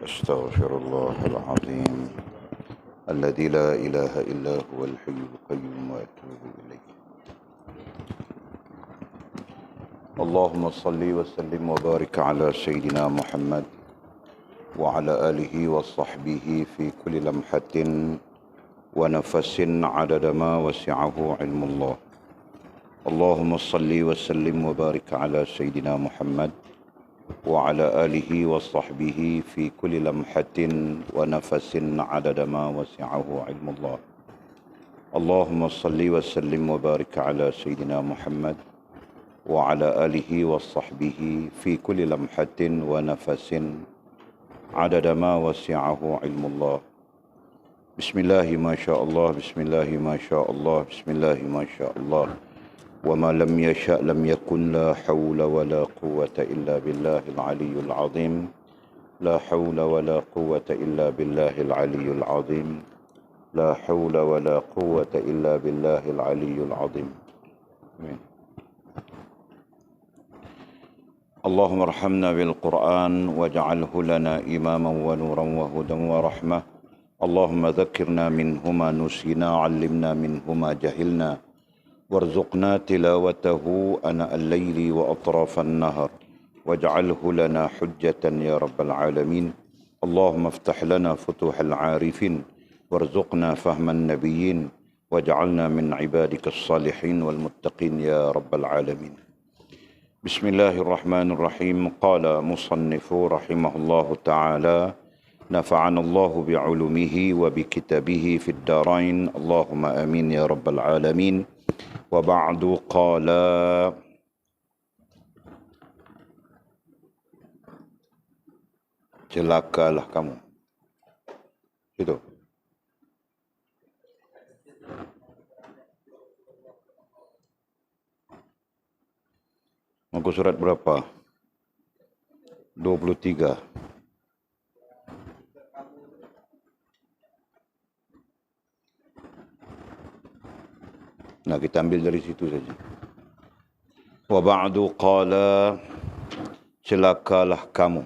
أستغفر الله العظيم الذي لا إله إلا هو الحي القيوم وأتوب إليه. اللهم صل وسلم وبارك على سيدنا محمد وعلى آله وصحبه في كل لمحة ونفس عدد ما وسعه علم الله. اللهم صل وسلم وبارك على سيدنا محمد وعلى آله وصحبه في كل لمحة ونفس عدد ما وسعه علم الله. اللهم صل وسلم وبارك على سيدنا محمد وعلى آله وصحبه في كل لمحة ونفس عدد ما وسعه علم الله. بسم الله ما شاء الله، بسم الله ما شاء الله، بسم الله ما شاء الله، وما لم يشأ لم يكن، لا حول ولا قوة إلا بالله العلي العظيم، لا حول ولا قوة إلا بالله العلي العظيم، لا حول ولا قوة إلا بالله العلي العظيم. آمين. اللهم ارحمنا بالقرآن واجعله لنا إماما ونورا وهدى ورحمة. اللهم ذكرنا منه ما نسينا، علمنا منه ما جهلنا، وارزقنا تلاوته آناء الليل وأطراف النهر، واجعله لنا حجة يا رب العالمين. اللهم افتح لنا فتوح العارفين، وارزقنا فهم النبيين، واجعلنا من عبادك الصالحين والمتقين يا رب العالمين. بسم الله الرحمن الرحيم. قال مصنف رحمه الله تعالى: نفعنا الله بعلومه وبكتابه في الدارين، اللهم آمين يا رب العالمين. وبعد قال: celakalah kamu. Itu. Muka surat berapa? 23. Nah, kita ambil dari situ saja. Wa ba'du qala, celakalah kamu.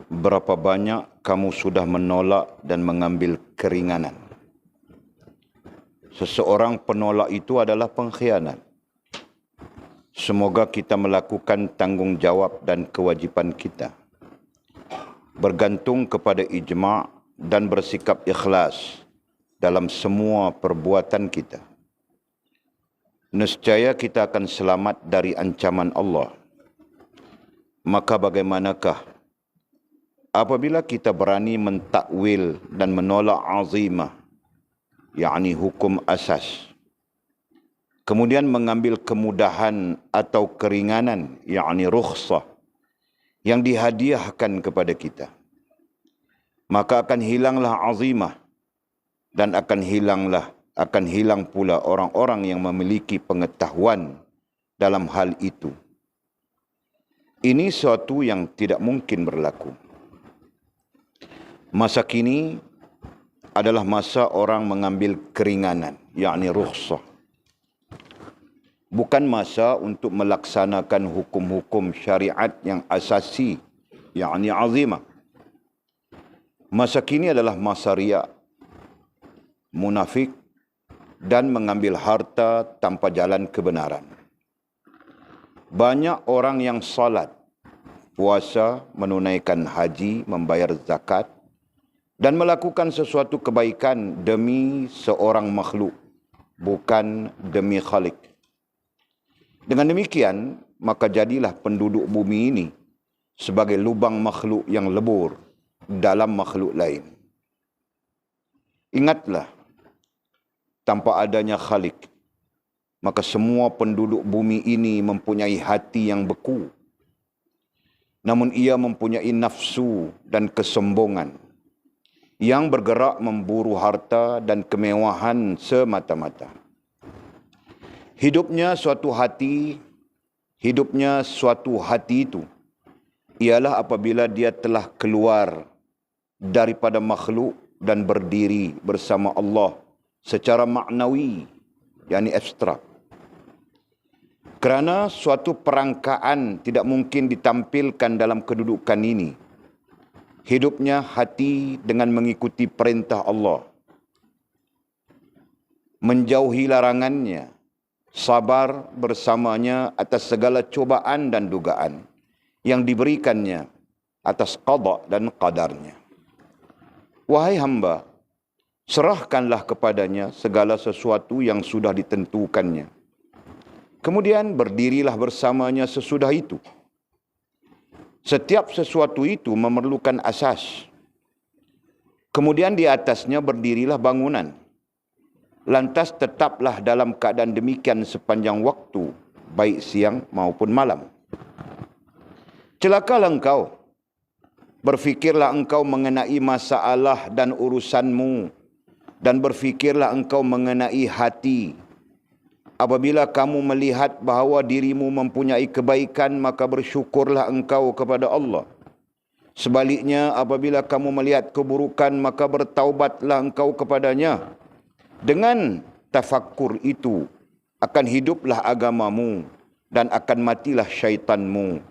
Berapa banyak kamu sudah menolak dan mengambil keringanan. Seseorang penolak itu adalah pengkhianat. Semoga kita melakukan tanggungjawab dan kewajipan kita, bergantung kepada ijma' dan bersikap ikhlas dalam semua perbuatan kita. Nescaya kita akan selamat dari ancaman Allah. Maka bagaimanakah apabila kita berani mentakwil dan menolak azimah, yakni hukum asas, kemudian mengambil kemudahan atau keringanan, yakni rukhsah, yang dihadiahkan kepada kita, maka akan hilanglah azimah dan akan hilang pula orang-orang yang memiliki pengetahuan dalam hal itu. Ini suatu yang tidak mungkin berlaku. Masa kini adalah masa orang mengambil keringanan, yakni rukhsah. Bukan masa untuk melaksanakan hukum-hukum syariat yang asasi, yakni azimah. Masa kini adalah masa riak, munafik, dan mengambil harta tanpa jalan kebenaran. Banyak orang yang salat, puasa, menunaikan haji, membayar zakat, dan melakukan sesuatu kebaikan demi seorang makhluk, bukan demi Khalik. Dengan demikian, maka jadilah penduduk bumi ini sebagai lubang makhluk yang lebur dalam makhluk lain. Ingatlah, tanpa adanya Khalik, maka semua penduduk bumi ini mempunyai hati yang beku. Namun ia mempunyai nafsu dan kesombongan yang bergerak memburu harta dan kemewahan semata-mata. Hidupnya suatu hati itu ialah apabila dia telah keluar daripada makhluk dan berdiri bersama Allah secara maknawi, yakni abstrak. Kerana suatu perangkaan tidak mungkin ditampilkan dalam kedudukan ini hidupnya hati dengan mengikuti perintah Allah, menjauhi larangannya, sabar bersamanya atas segala cobaan dan dugaan yang diberikannya atas qada dan qadarnya. Wahai hamba, serahkanlah kepadanya segala sesuatu yang sudah ditentukannya. Kemudian berdirilah bersamanya sesudah itu. Setiap sesuatu itu memerlukan asas. Kemudian di atasnya berdirilah bangunan. Lantas tetaplah dalam keadaan demikian sepanjang waktu, baik siang maupun malam. Celakalah engkau. Berfikirlah engkau mengenai masalah dan urusanmu, dan berfikirlah engkau mengenai hati. Apabila kamu melihat bahawa dirimu mempunyai kebaikan, maka bersyukurlah engkau kepada Allah. Sebaliknya, apabila kamu melihat keburukan, maka bertaubatlah engkau kepadanya. Dengan tafakkur itu, akan hiduplah agamamu dan akan matilah syaitanmu.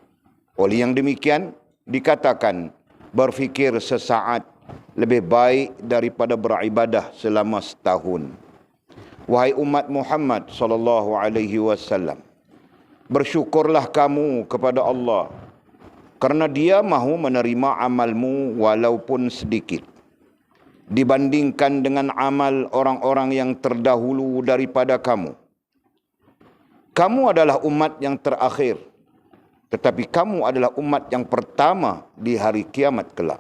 Oleh yang demikian, dikatakan, berfikir sesaat lebih baik daripada beribadah selama setahun. Wahai umat Muhammad sallallahu alaihi wasallam, bersyukurlah kamu kepada Allah kerana Dia mahu menerima amalmu walaupun sedikit, dibandingkan dengan amal orang-orang yang terdahulu daripada kamu. Kamu adalah umat yang terakhir, tetapi kamu adalah umat yang pertama di hari kiamat kelak.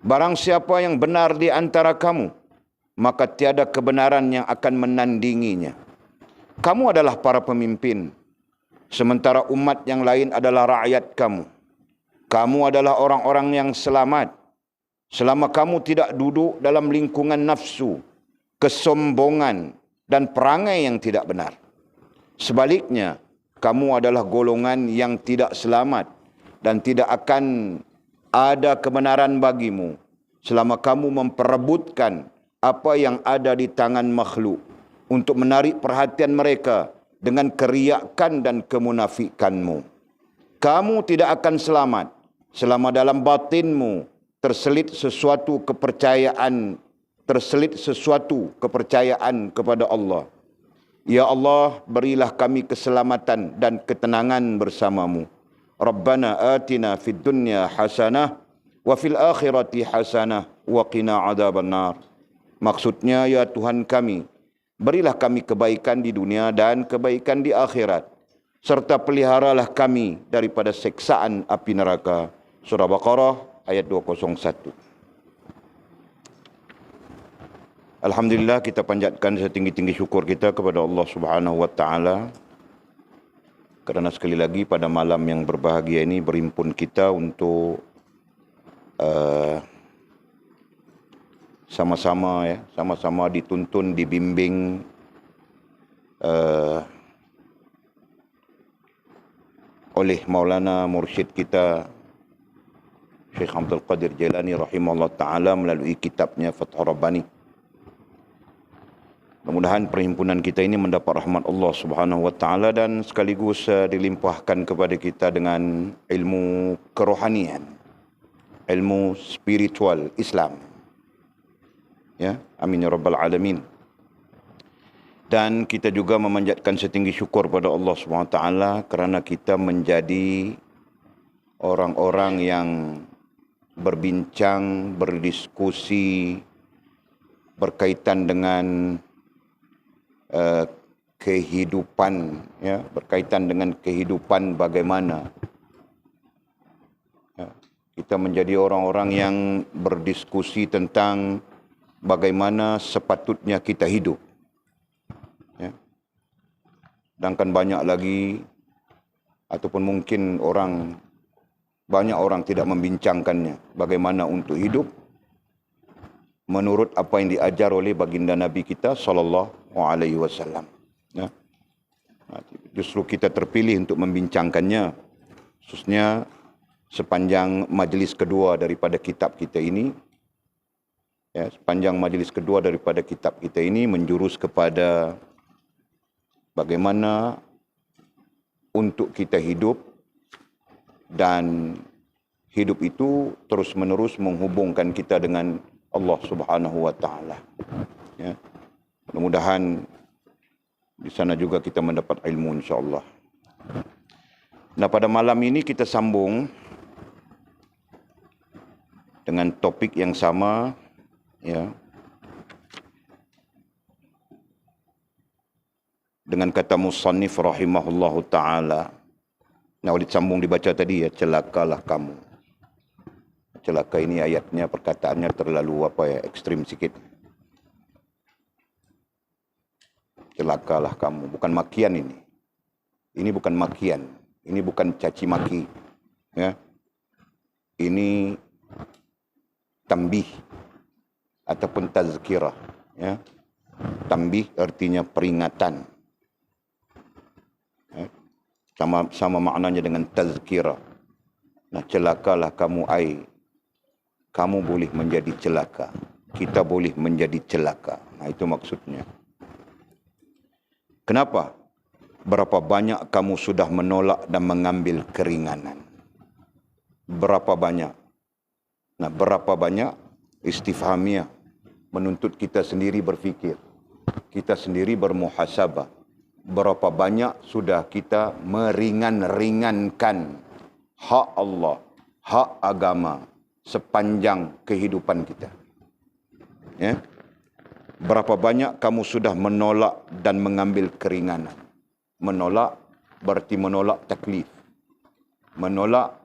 Barang siapa yang benar di antara kamu, maka tiada kebenaran yang akan menandinginya. Kamu adalah para pemimpin, sementara umat yang lain adalah rakyat kamu. Kamu adalah orang-orang yang selamat, selama kamu tidak duduk dalam lingkungan nafsu, kesombongan, dan perangai yang tidak benar. Sebaliknya, kamu adalah golongan yang tidak selamat dan tidak akan ada kebenaran bagimu selama kamu memperebutkan apa yang ada di tangan makhluk untuk menarik perhatian mereka dengan keriakan dan kemunafikanmu. Kamu tidak akan selamat selama dalam batinmu terselit sesuatu kepercayaan kepada Allah. Ya Allah, berilah kami keselamatan dan ketenangan bersamamu. Rabbana atina fid dunya hasanah wa fil akhirati hasanah wa qina adzabannar. Maksudnya, ya Tuhan kami, berilah kami kebaikan di dunia dan kebaikan di akhirat, serta peliharalah kami daripada seksaan api neraka. Surah Baqarah ayat 201. Alhamdulillah, kita panjatkan setinggi-tinggi syukur kita kepada Allah Subhanahu wa taala kerana sekali lagi pada malam yang berbahagia ini berhimpun kita untuk sama-sama dituntun, dibimbing oleh Maulana Mursyid kita Syekh Abdul Qadir Jailani rahimahullah ta'ala melalui kitabnya Fathur Rabbani. Mudah-mudahan perhimpunan kita ini mendapat rahmat Allah Subhanahu wa ta'ala dan sekaligus dilimpahkan kepada kita dengan ilmu kerohanian, ilmu spiritual Islam. Ya, amin ya rabbal alamin. Dan kita juga memanjatkan setinggi syukur pada Allah Subhanahu wa taala kerana kita menjadi orang-orang yang berbincang, berdiskusi berkaitan dengan kehidupan, ya, berkaitan dengan kehidupan bagaimana ya, kita menjadi orang-orang yang berdiskusi tentang bagaimana sepatutnya kita hidup. Ya. Sedangkan banyak lagi ataupun mungkin banyak orang tidak membincangkannya bagaimana untuk hidup menurut apa yang diajar oleh baginda Nabi kita sallallahu alaihi wasallam. Ya. Justru kita terpilih untuk membincangkannya, khususnya sepanjang majlis kedua daripada kitab kita ini. Ya, sepanjang majlis kedua daripada kitab kita ini menjurus kepada bagaimana untuk kita hidup dan hidup itu terus-menerus menghubungkan kita dengan Allah Subhanahu wa taala. Ya. Mudah-mudahan di sana juga kita mendapat ilmu, insya-Allah. Nah, pada malam ini kita sambung dengan topik yang sama, ya. Dengan kata musannif rahimahullahu taala. Nah, Walid sambung dibaca tadi, ya, celakalah kamu. Celaka ini ayatnya, perkataannya terlalu ekstrim sikit. Celakalah kamu, bukan makian ini. Ini bukan makian, ini bukan caci maki, ya. Ini tambih ataupun tazkirah, ya. Tambih artinya peringatan. Ya. Sama maknanya dengan tazkirah. Nah, celakalah kamu, kamu boleh menjadi celaka. Kita boleh menjadi celaka. Nah, itu maksudnya. Kenapa? Berapa banyak kamu sudah menolak dan mengambil keringanan? Berapa banyak? Nah, berapa banyak istifhamiyah menuntut kita sendiri berfikir. Kita sendiri bermuhasabah. Berapa banyak sudah kita meringan-ringankan hak Allah, hak agama sepanjang kehidupan kita. Ya. Berapa banyak kamu sudah menolak dan mengambil keringanan. Menolak berarti menolak taklif. Menolak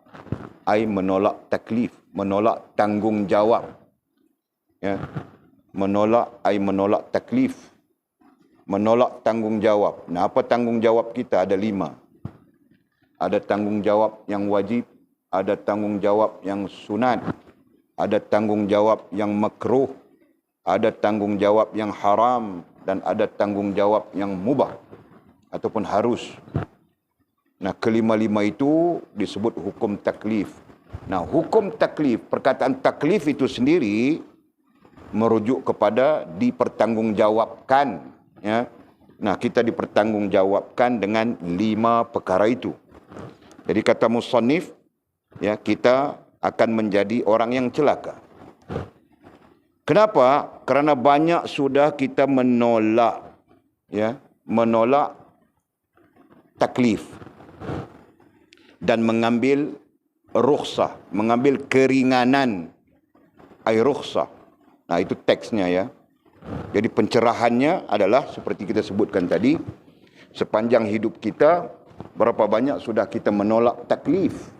menolak taklif, menolak tanggungjawab. Ya. Menolak menolak taklif. Menolak tanggungjawab. Nah, apa tanggungjawab kita? Ada 5. Ada tanggungjawab yang wajib, ada tanggungjawab yang sunat, ada tanggungjawab yang makruh, ada tanggungjawab yang haram, dan ada tanggungjawab yang mubah ataupun harus. Nah, kelima-lima itu disebut hukum taklif. Nah, hukum taklif, perkataan taklif itu sendiri merujuk kepada dipertanggungjawabkan. Ya. Nah, kita dipertanggungjawabkan dengan 5 perkara itu. Jadi kata musannif, ya, kita akan menjadi orang yang celaka. Kenapa? Kerana banyak sudah kita menolak, ya, menolak taklif dan mengambil rukhsah, mengambil keringanan, rukhsah. Nah, itu teksnya, ya. Jadi pencerahannya adalah seperti kita sebutkan tadi, sepanjang hidup kita berapa banyak sudah kita menolak taklif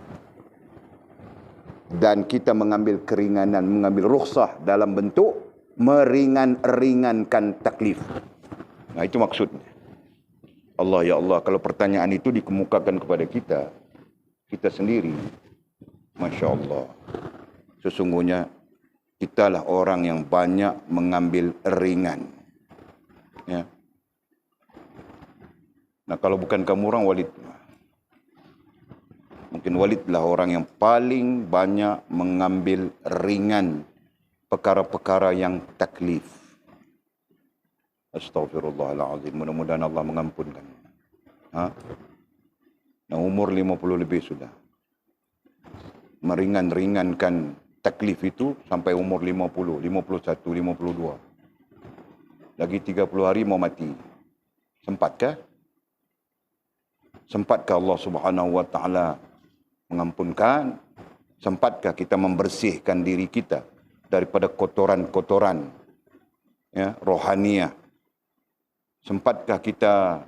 dan kita mengambil keringanan, mengambil rukhsah dalam bentuk meringankan taklif. Nah, itu maksudnya. Allah, ya Allah, kalau pertanyaan itu dikemukakan kepada kita, kita sendiri, Masya Allah, sesungguhnya kitalah orang yang banyak mengambil ringan. Ya. Nah, kalau bukan kamu orang, Walid. Mungkin Walid lah orang yang paling banyak mengambil ringan perkara-perkara yang taklif. Astaghfirullahaladzim. Mudah-mudahan Allah mengampunkan. Nah, umur 50 lebih sudah. Meringan-ringankan taklif itu sampai umur 50, 51, 52. Lagi 30 hari mau mati. Sempatkah? Sempatkah Allah Subhanahu wa taala mengampunkan? Sempatkah kita membersihkan diri kita daripada kotoran-kotoran, ya, rohaniah? Sempatkah kita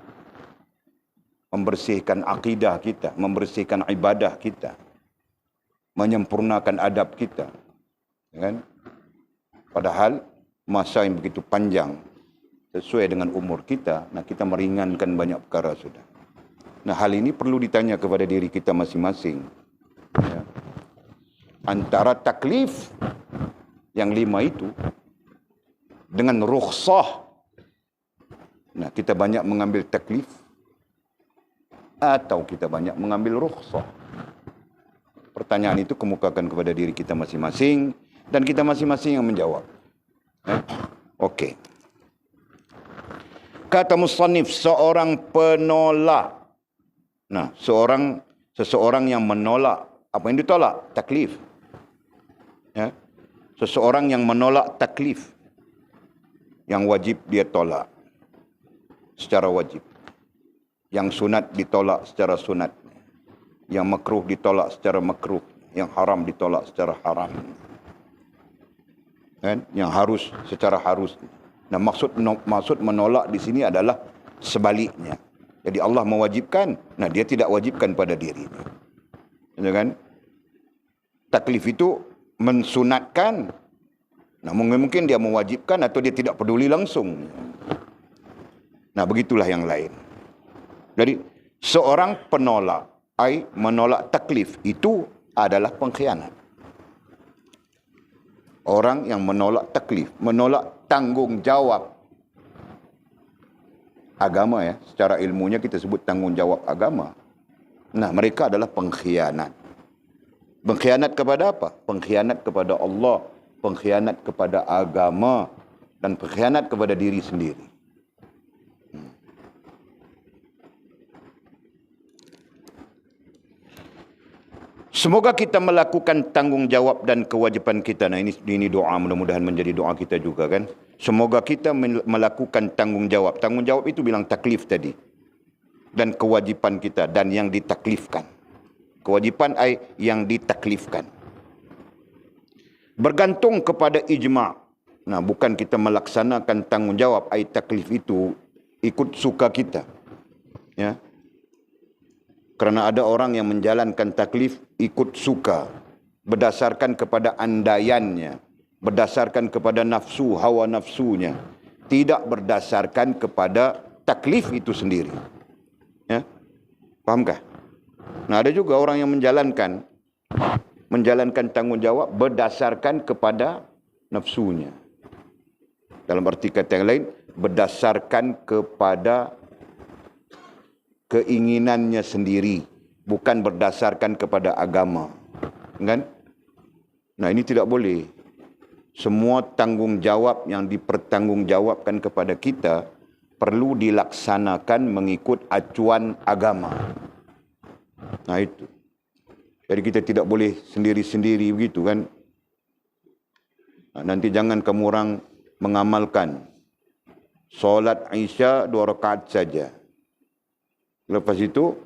membersihkan akidah kita, membersihkan ibadah kita, menyempurnakan adab kita, kan? Padahal masa yang begitu panjang sesuai dengan umur kita. Nah, kita meringankan banyak perkara sudah. Nah, hal ini perlu ditanya kepada diri kita masing-masing, ya. Antara taklif yang 5 itu dengan rukhsah. Nah, kita banyak mengambil taklif atau kita banyak mengambil rukhsah? Pertanyaan itu kemukakan kepada diri kita masing-masing dan kita masing-masing yang menjawab. Okey. Kata musannif, seorang penolak. Nah, seseorang yang menolak Apa yang ditolak? Taklif. Ya. Seseorang yang menolak taklif, yang wajib dia tolak secara wajib. Yang sunat ditolak secara sunat. Yang makruh ditolak secara makruh. Yang haram ditolak secara haram. Kan? Yang harus secara harus. Nah, maksud menolak di sini adalah sebaliknya. Jadi Allah mewajibkan, nah dia tidak wajibkan pada dirinya. Ya kan? Taklif itu mensunatkan. Nah, mungkin dia mewajibkan atau dia tidak peduli langsung. Nah, begitulah yang lain. Jadi, seorang penolak, menolak taklif, itu adalah pengkhianat. Orang yang menolak taklif, menolak tanggungjawab agama ya. Secara ilmunya kita sebut tanggungjawab agama. Nah, mereka adalah pengkhianat. Pengkhianat kepada apa? Pengkhianat kepada Allah, pengkhianat kepada agama, dan pengkhianat kepada diri sendiri. Semoga kita melakukan tanggungjawab dan kewajipan kita. Nah, ini doa, mudah-mudahan menjadi doa kita juga kan. Semoga kita melakukan tanggungjawab. Tanggungjawab itu bilang taklif tadi. Dan kewajipan kita dan yang ditaklifkan. Kewajipan yang ditaklifkan. Bergantung kepada ijma'. Nah, bukan kita melaksanakan tanggungjawab taklif itu ikut suka kita. Ya. Kerana ada orang yang menjalankan taklif ikut suka. Berdasarkan kepada andaiannya. Berdasarkan kepada nafsu, hawa nafsunya. Tidak berdasarkan kepada taklif itu sendiri. Ya? Fahamkah? Nah, ada juga orang yang menjalankan tanggungjawab berdasarkan kepada nafsunya. Dalam arti kata yang lain, berdasarkan kepada keinginannya sendiri, bukan berdasarkan kepada agama. Kan? Nah, ini tidak boleh. Semua tanggungjawab yang dipertanggungjawabkan kepada kita perlu dilaksanakan mengikut acuan agama. Nah, itu. Jadi kita tidak boleh sendiri-sendiri begitu kan. Nah, nanti jangan kamu orang mengamalkan solat Isya 2 rakaat saja. Lepas itu,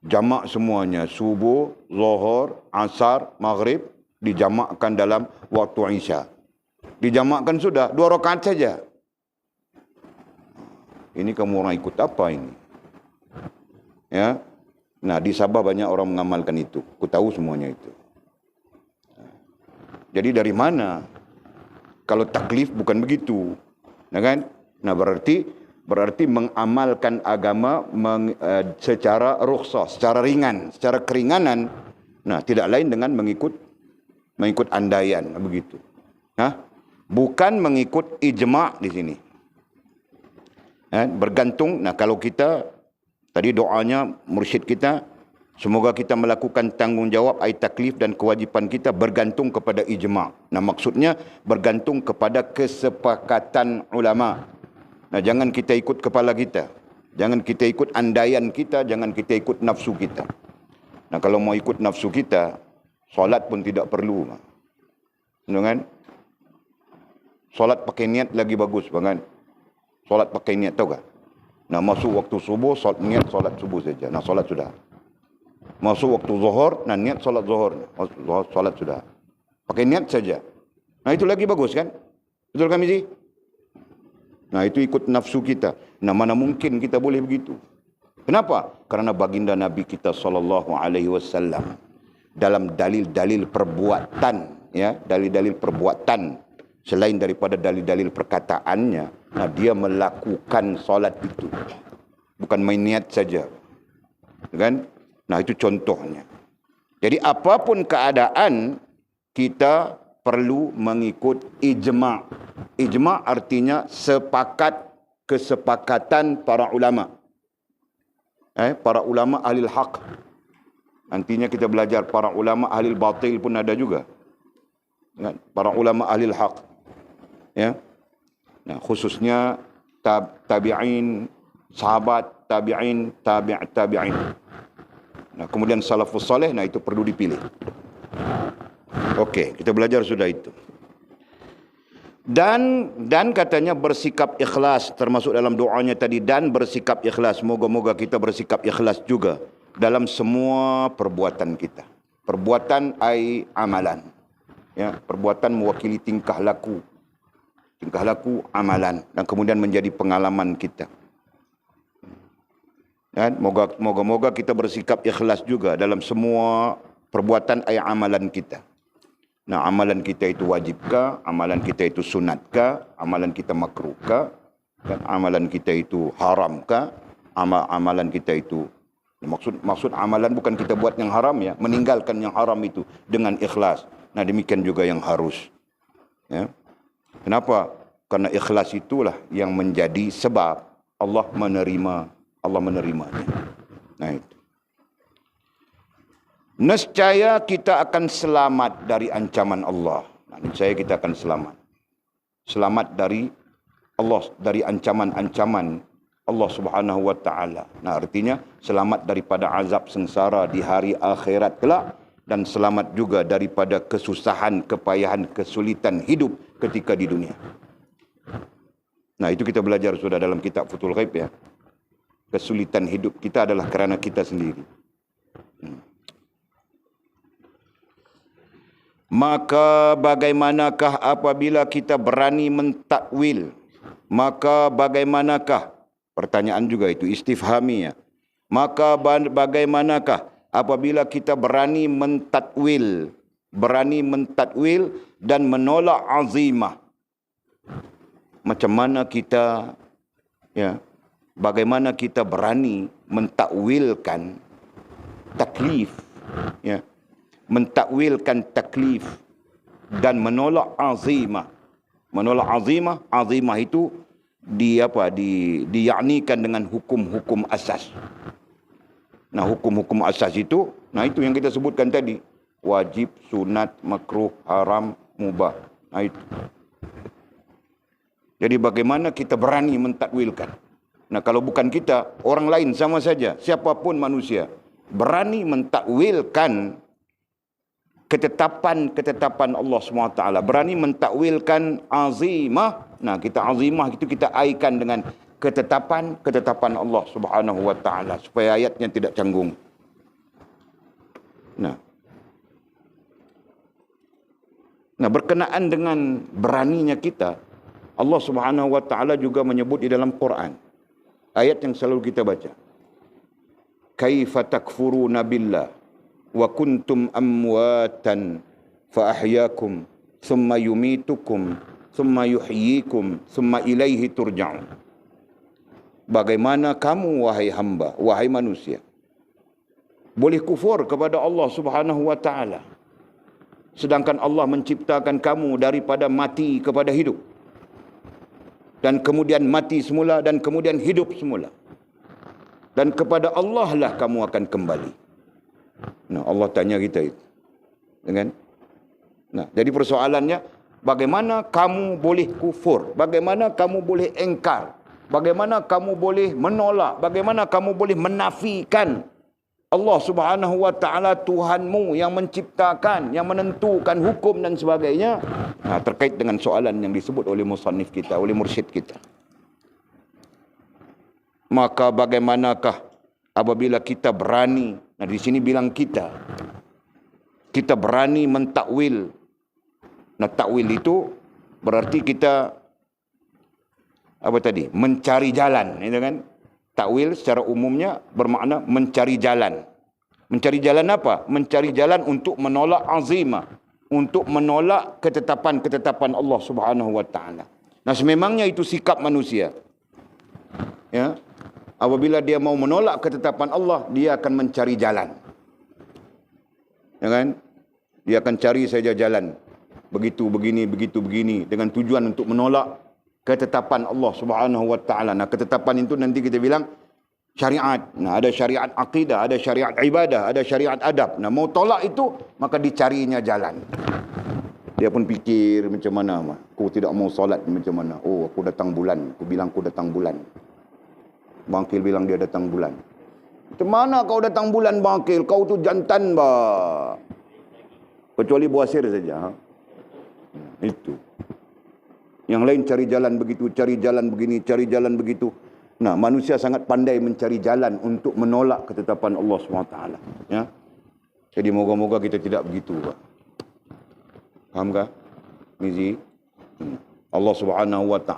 jamak semuanya. Subuh, Zuhur, Asar, Maghrib, dijamakkan dalam waktu Isya. Dijamakkan sudah, 2 rakaat saja. Ini kamu orang ikut apa ini? Ya. Nah, di Sabah banyak orang mengamalkan itu. Aku tahu semuanya itu. Jadi dari mana? Kalau taklif bukan begitu. Nah, kan? Nah, berarti mengamalkan agama secara rukhsah, secara ringan, secara keringanan. Nah, tidak lain dengan mengikut andaian, begitu. Bukan mengikut ijma' di sini. Bergantung, nah kalau kita, tadi doanya mursyid kita, semoga kita melakukan tanggungjawab taklif dan kewajipan kita bergantung kepada ijma'. Nah, maksudnya bergantung kepada kesepakatan ulama'. Nah, jangan kita ikut kepala kita. Jangan kita ikut andaian kita. Jangan kita ikut nafsu kita. Nah, kalau mau ikut nafsu kita, solat pun tidak perlu. Kan? Solat pakai niat lagi bagus. Kan? Solat pakai niat, tahu tak? Nah, masuk waktu subuh, niat solat subuh saja. Nah, solat sudah. Masuk waktu zuhur, nah niat solat zuhur. Solat sudah. Pakai niat saja. Nah, itu lagi bagus kan? Betul kan, Mizi? Nah, itu ikut nafsu kita. Nah, mana mungkin kita boleh begitu? Kenapa? Karena baginda Nabi kita SAW dalam dalil-dalil perbuatan, ya, dalil-dalil perbuatan selain daripada dalil-dalil perkataannya, nah dia melakukan solat itu. Bukan main niat saja. Kan? Nah, itu contohnya. Jadi apapun keadaan kita perlu mengikut ijma'. Ijma' artinya kesepakatan para ulama. Para ulama ahli haq. Nantinya kita belajar para ulama ahli batil pun ada juga. Para ulama ahli haq. Ya. Nah, khususnya tabi'in, sahabat, tabi'in, tabi'in. Nah, kemudian salafus saleh, nah itu perlu dipilih. Okey, kita belajar sudah itu. Dan katanya bersikap ikhlas, termasuk dalam doanya tadi, dan bersikap ikhlas. Moga-moga kita bersikap ikhlas juga dalam semua perbuatan kita. Perbuatan ai amalan. Ya, perbuatan mewakili tingkah laku. Tingkah laku amalan, dan kemudian menjadi pengalaman kita. Dan moga-moga kita bersikap ikhlas juga dalam semua perbuatan ai amalan kita. Nah, amalan kita itu wajibkah? Amalan kita itu sunatkah? Amalan kita makruhkah? Dan amalan kita itu haramkah? Amalan kita itu, maksud amalan bukan kita buat yang haram ya, meninggalkan yang haram itu dengan ikhlas. Nah, demikian juga yang harus. Ya. Kenapa? Karena ikhlas itulah yang menjadi sebab Allah menerimanya. Nah itu. Nescaya kita akan selamat dari ancaman Allah. Nah, nescaya kita akan selamat. Selamat dari Allah, dari ancaman-ancaman Allah Subhanahu wa taala. Nah, artinya selamat daripada azab sengsara di hari akhirat kelak, dan selamat juga daripada kesusahan, kepayahan, kesulitan hidup ketika di dunia. Nah, itu kita belajar sudah dalam kitab Futhul Ghaib ya. Kesulitan hidup kita adalah kerana kita sendiri. Maka bagaimanakah apabila kita berani mentakwil? Maka bagaimanakah? Pertanyaan juga itu, istifhami ya. Maka bagaimanakah apabila kita berani mentakwil dan menolak azimah? Macam mana kita, ya, bagaimana kita berani mentakwilkan taklif, ya, mentakwilkan taklif dan menolak azimah. Menolak azimah itu diyaknikan dengan hukum-hukum asas. Nah, hukum-hukum asas itu, nah itu yang kita sebutkan tadi, wajib, sunat, makruh, haram, mubah. Nah itu. Jadi bagaimana kita berani mentakwilkan? Nah, kalau bukan kita, orang lain sama saja, siapapun manusia berani mentakwilkan ketetapan Allah SWT, berani mentakwilkan azimah. Nah, kita azimah itu kita aikan dengan ketetapan Allah Subhanahu wa taala supaya ayatnya tidak canggung. Nah, berkenaan dengan beraninya kita, Allah Subhanahu wa taala juga menyebut di dalam Quran. Ayat yang selalu kita baca. Kaifa takfuruna billah wa kuntum amwatan fa ahyaakum thumma yumitukum thumma yuhyikum thumma ilaihi turja'un. Bagaimana kamu wahai hamba, wahai manusia, boleh kufur kepada Allah Subhanahu wa taala, sedangkan Allah menciptakan kamu daripada mati kepada hidup, dan kemudian mati semula, dan kemudian hidup semula, dan kepada Allah lah kamu akan kembali. Nah, Allah tanya kita itu, kan? Nah, jadi persoalannya, bagaimana kamu boleh kufur? Bagaimana kamu boleh engkar? Bagaimana kamu boleh menolak? Bagaimana kamu boleh menafikan Allah Subhanahu wa taala, Tuhanmu yang menciptakan, yang menentukan hukum dan sebagainya? Nah, terkait dengan soalan yang disebut oleh musannif kita, oleh mursyid kita. Maka bagaimanakah apabila kita berani, nah di sini bilang kita berani mentakwil. Nah, takwil itu berarti kita apa tadi? Mencari jalan, itu kan? Takwil secara umumnya bermakna mencari jalan. Mencari jalan apa? Mencari jalan untuk menolak azimah, untuk menolak ketetapan-ketetapan Allah Subhanahu wa taala. Nah, sememangnya itu sikap manusia. Ya. Apabila dia mau menolak ketetapan Allah, dia akan mencari jalan. Ya kan? Dia akan cari saja jalan. Begitu begini dengan tujuan untuk menolak ketetapan Allah Subhanahu wa taala. Nah, ketetapan itu nanti kita bilang syariat. Nah, ada syariat akidah, ada syariat ibadah, ada syariat adab. Nah, mau tolak itu, maka dicarinya jalan. Dia pun fikir macam mana, aku tidak mau solat macam mana. Oh, aku datang bulan. Aku bilang aku datang bulan. Bangkil bilang dia datang bulan. Mana kau datang bulan bangkil, kau tu jantan bah. Kecuali Buasir saja. Itu. Yang lain cari jalan begitu, cari jalan begini, cari jalan begitu. Nah, manusia sangat pandai mencari jalan untuk menolak ketetapan Allah SWT. Ya. Jadi moga-moga kita tidak begitu. Faham tak? Mizi? Allah SWT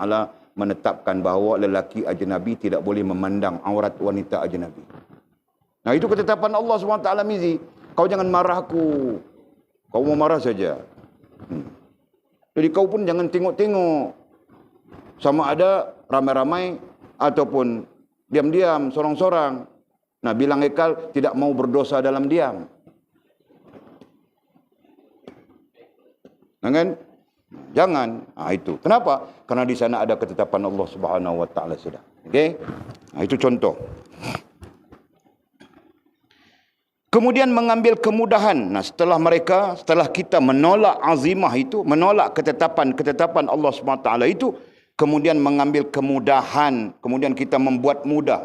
menetapkan bahawa lelaki ajnabi tidak boleh memandang aurat wanita ajnabi. Nah, itu ketetapan Allah SWT, Mizi. Kau jangan marah aku. Kau mau marah saja. Jadi kau pun jangan tengok-tengok. Sama ada ramai-ramai ataupun diam-diam, sorang-sorang. Nah, bilang Ekal tidak mau berdosa dalam diam. Kan? Jangan. Nah, itu. Kenapa? Karena di sana ada ketetapan Allah Subhanahu wa taala sudah. Okey? Nah, itu contoh. Kemudian mengambil kemudahan. Nah, setelah kita menolak azimah itu, menolak ketetapan Allah SWT itu, kemudian mengambil kemudahan, kemudian kita membuat mudah,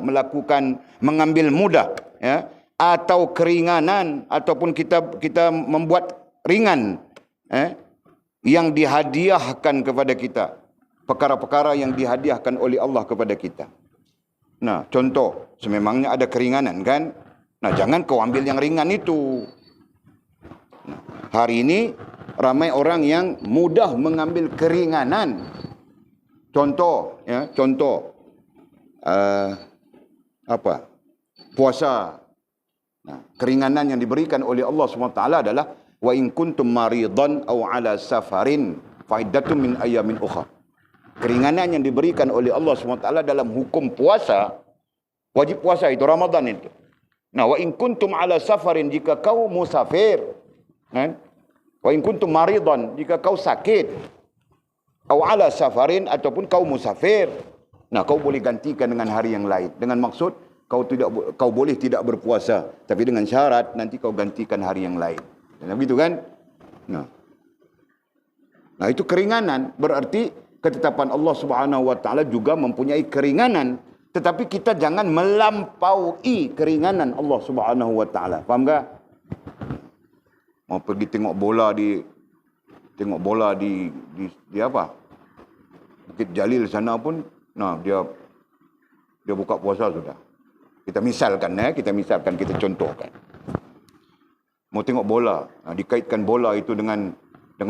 mengambil mudah, ya, atau keringanan, ataupun kita membuat ringan, yang dihadiahkan kepada kita, perkara-perkara yang dihadiahkan oleh Allah kepada kita. Nah, contoh, sememangnya ada keringanan, kan? Nah, jangan kau ambil yang ringan itu. Nah, hari ini ramai orang yang mudah mengambil keringanan. Contoh, ya, puasa. Nah, keringanan yang diberikan oleh Allah SWT adalah wa in kuntum maridan aw ala safarin fa'iddatun min ayamin ukhra. Keringanan yang diberikan oleh Allah SWT dalam hukum puasa, wajib puasa itu Ramadan itu. Nah, wa in kuntum ala safarin, jika kau musafir, kan? Wa in kuntum maridan, jika kau sakit, atau ala safarin, ataupun kau musafir. Nah, kau boleh gantikan dengan hari yang lain. Dengan maksud kau boleh tidak berpuasa, tapi dengan syarat nanti kau gantikan hari yang lain. Begitu kan? Nah, itu keringanan. Berarti ketetapan Allah Subhanahu wa taala juga mempunyai keringanan. Tetapi kita jangan melampaui keringanan Allah Subhanahu wa taala. Faham tak? Mau pergi tengok bola di apa? Bukit Jalil sana pun, nah dia buka puasa sudah. Kita misalkan, kita contohkan. Mau tengok bola, nah, dikaitkan bola itu dengan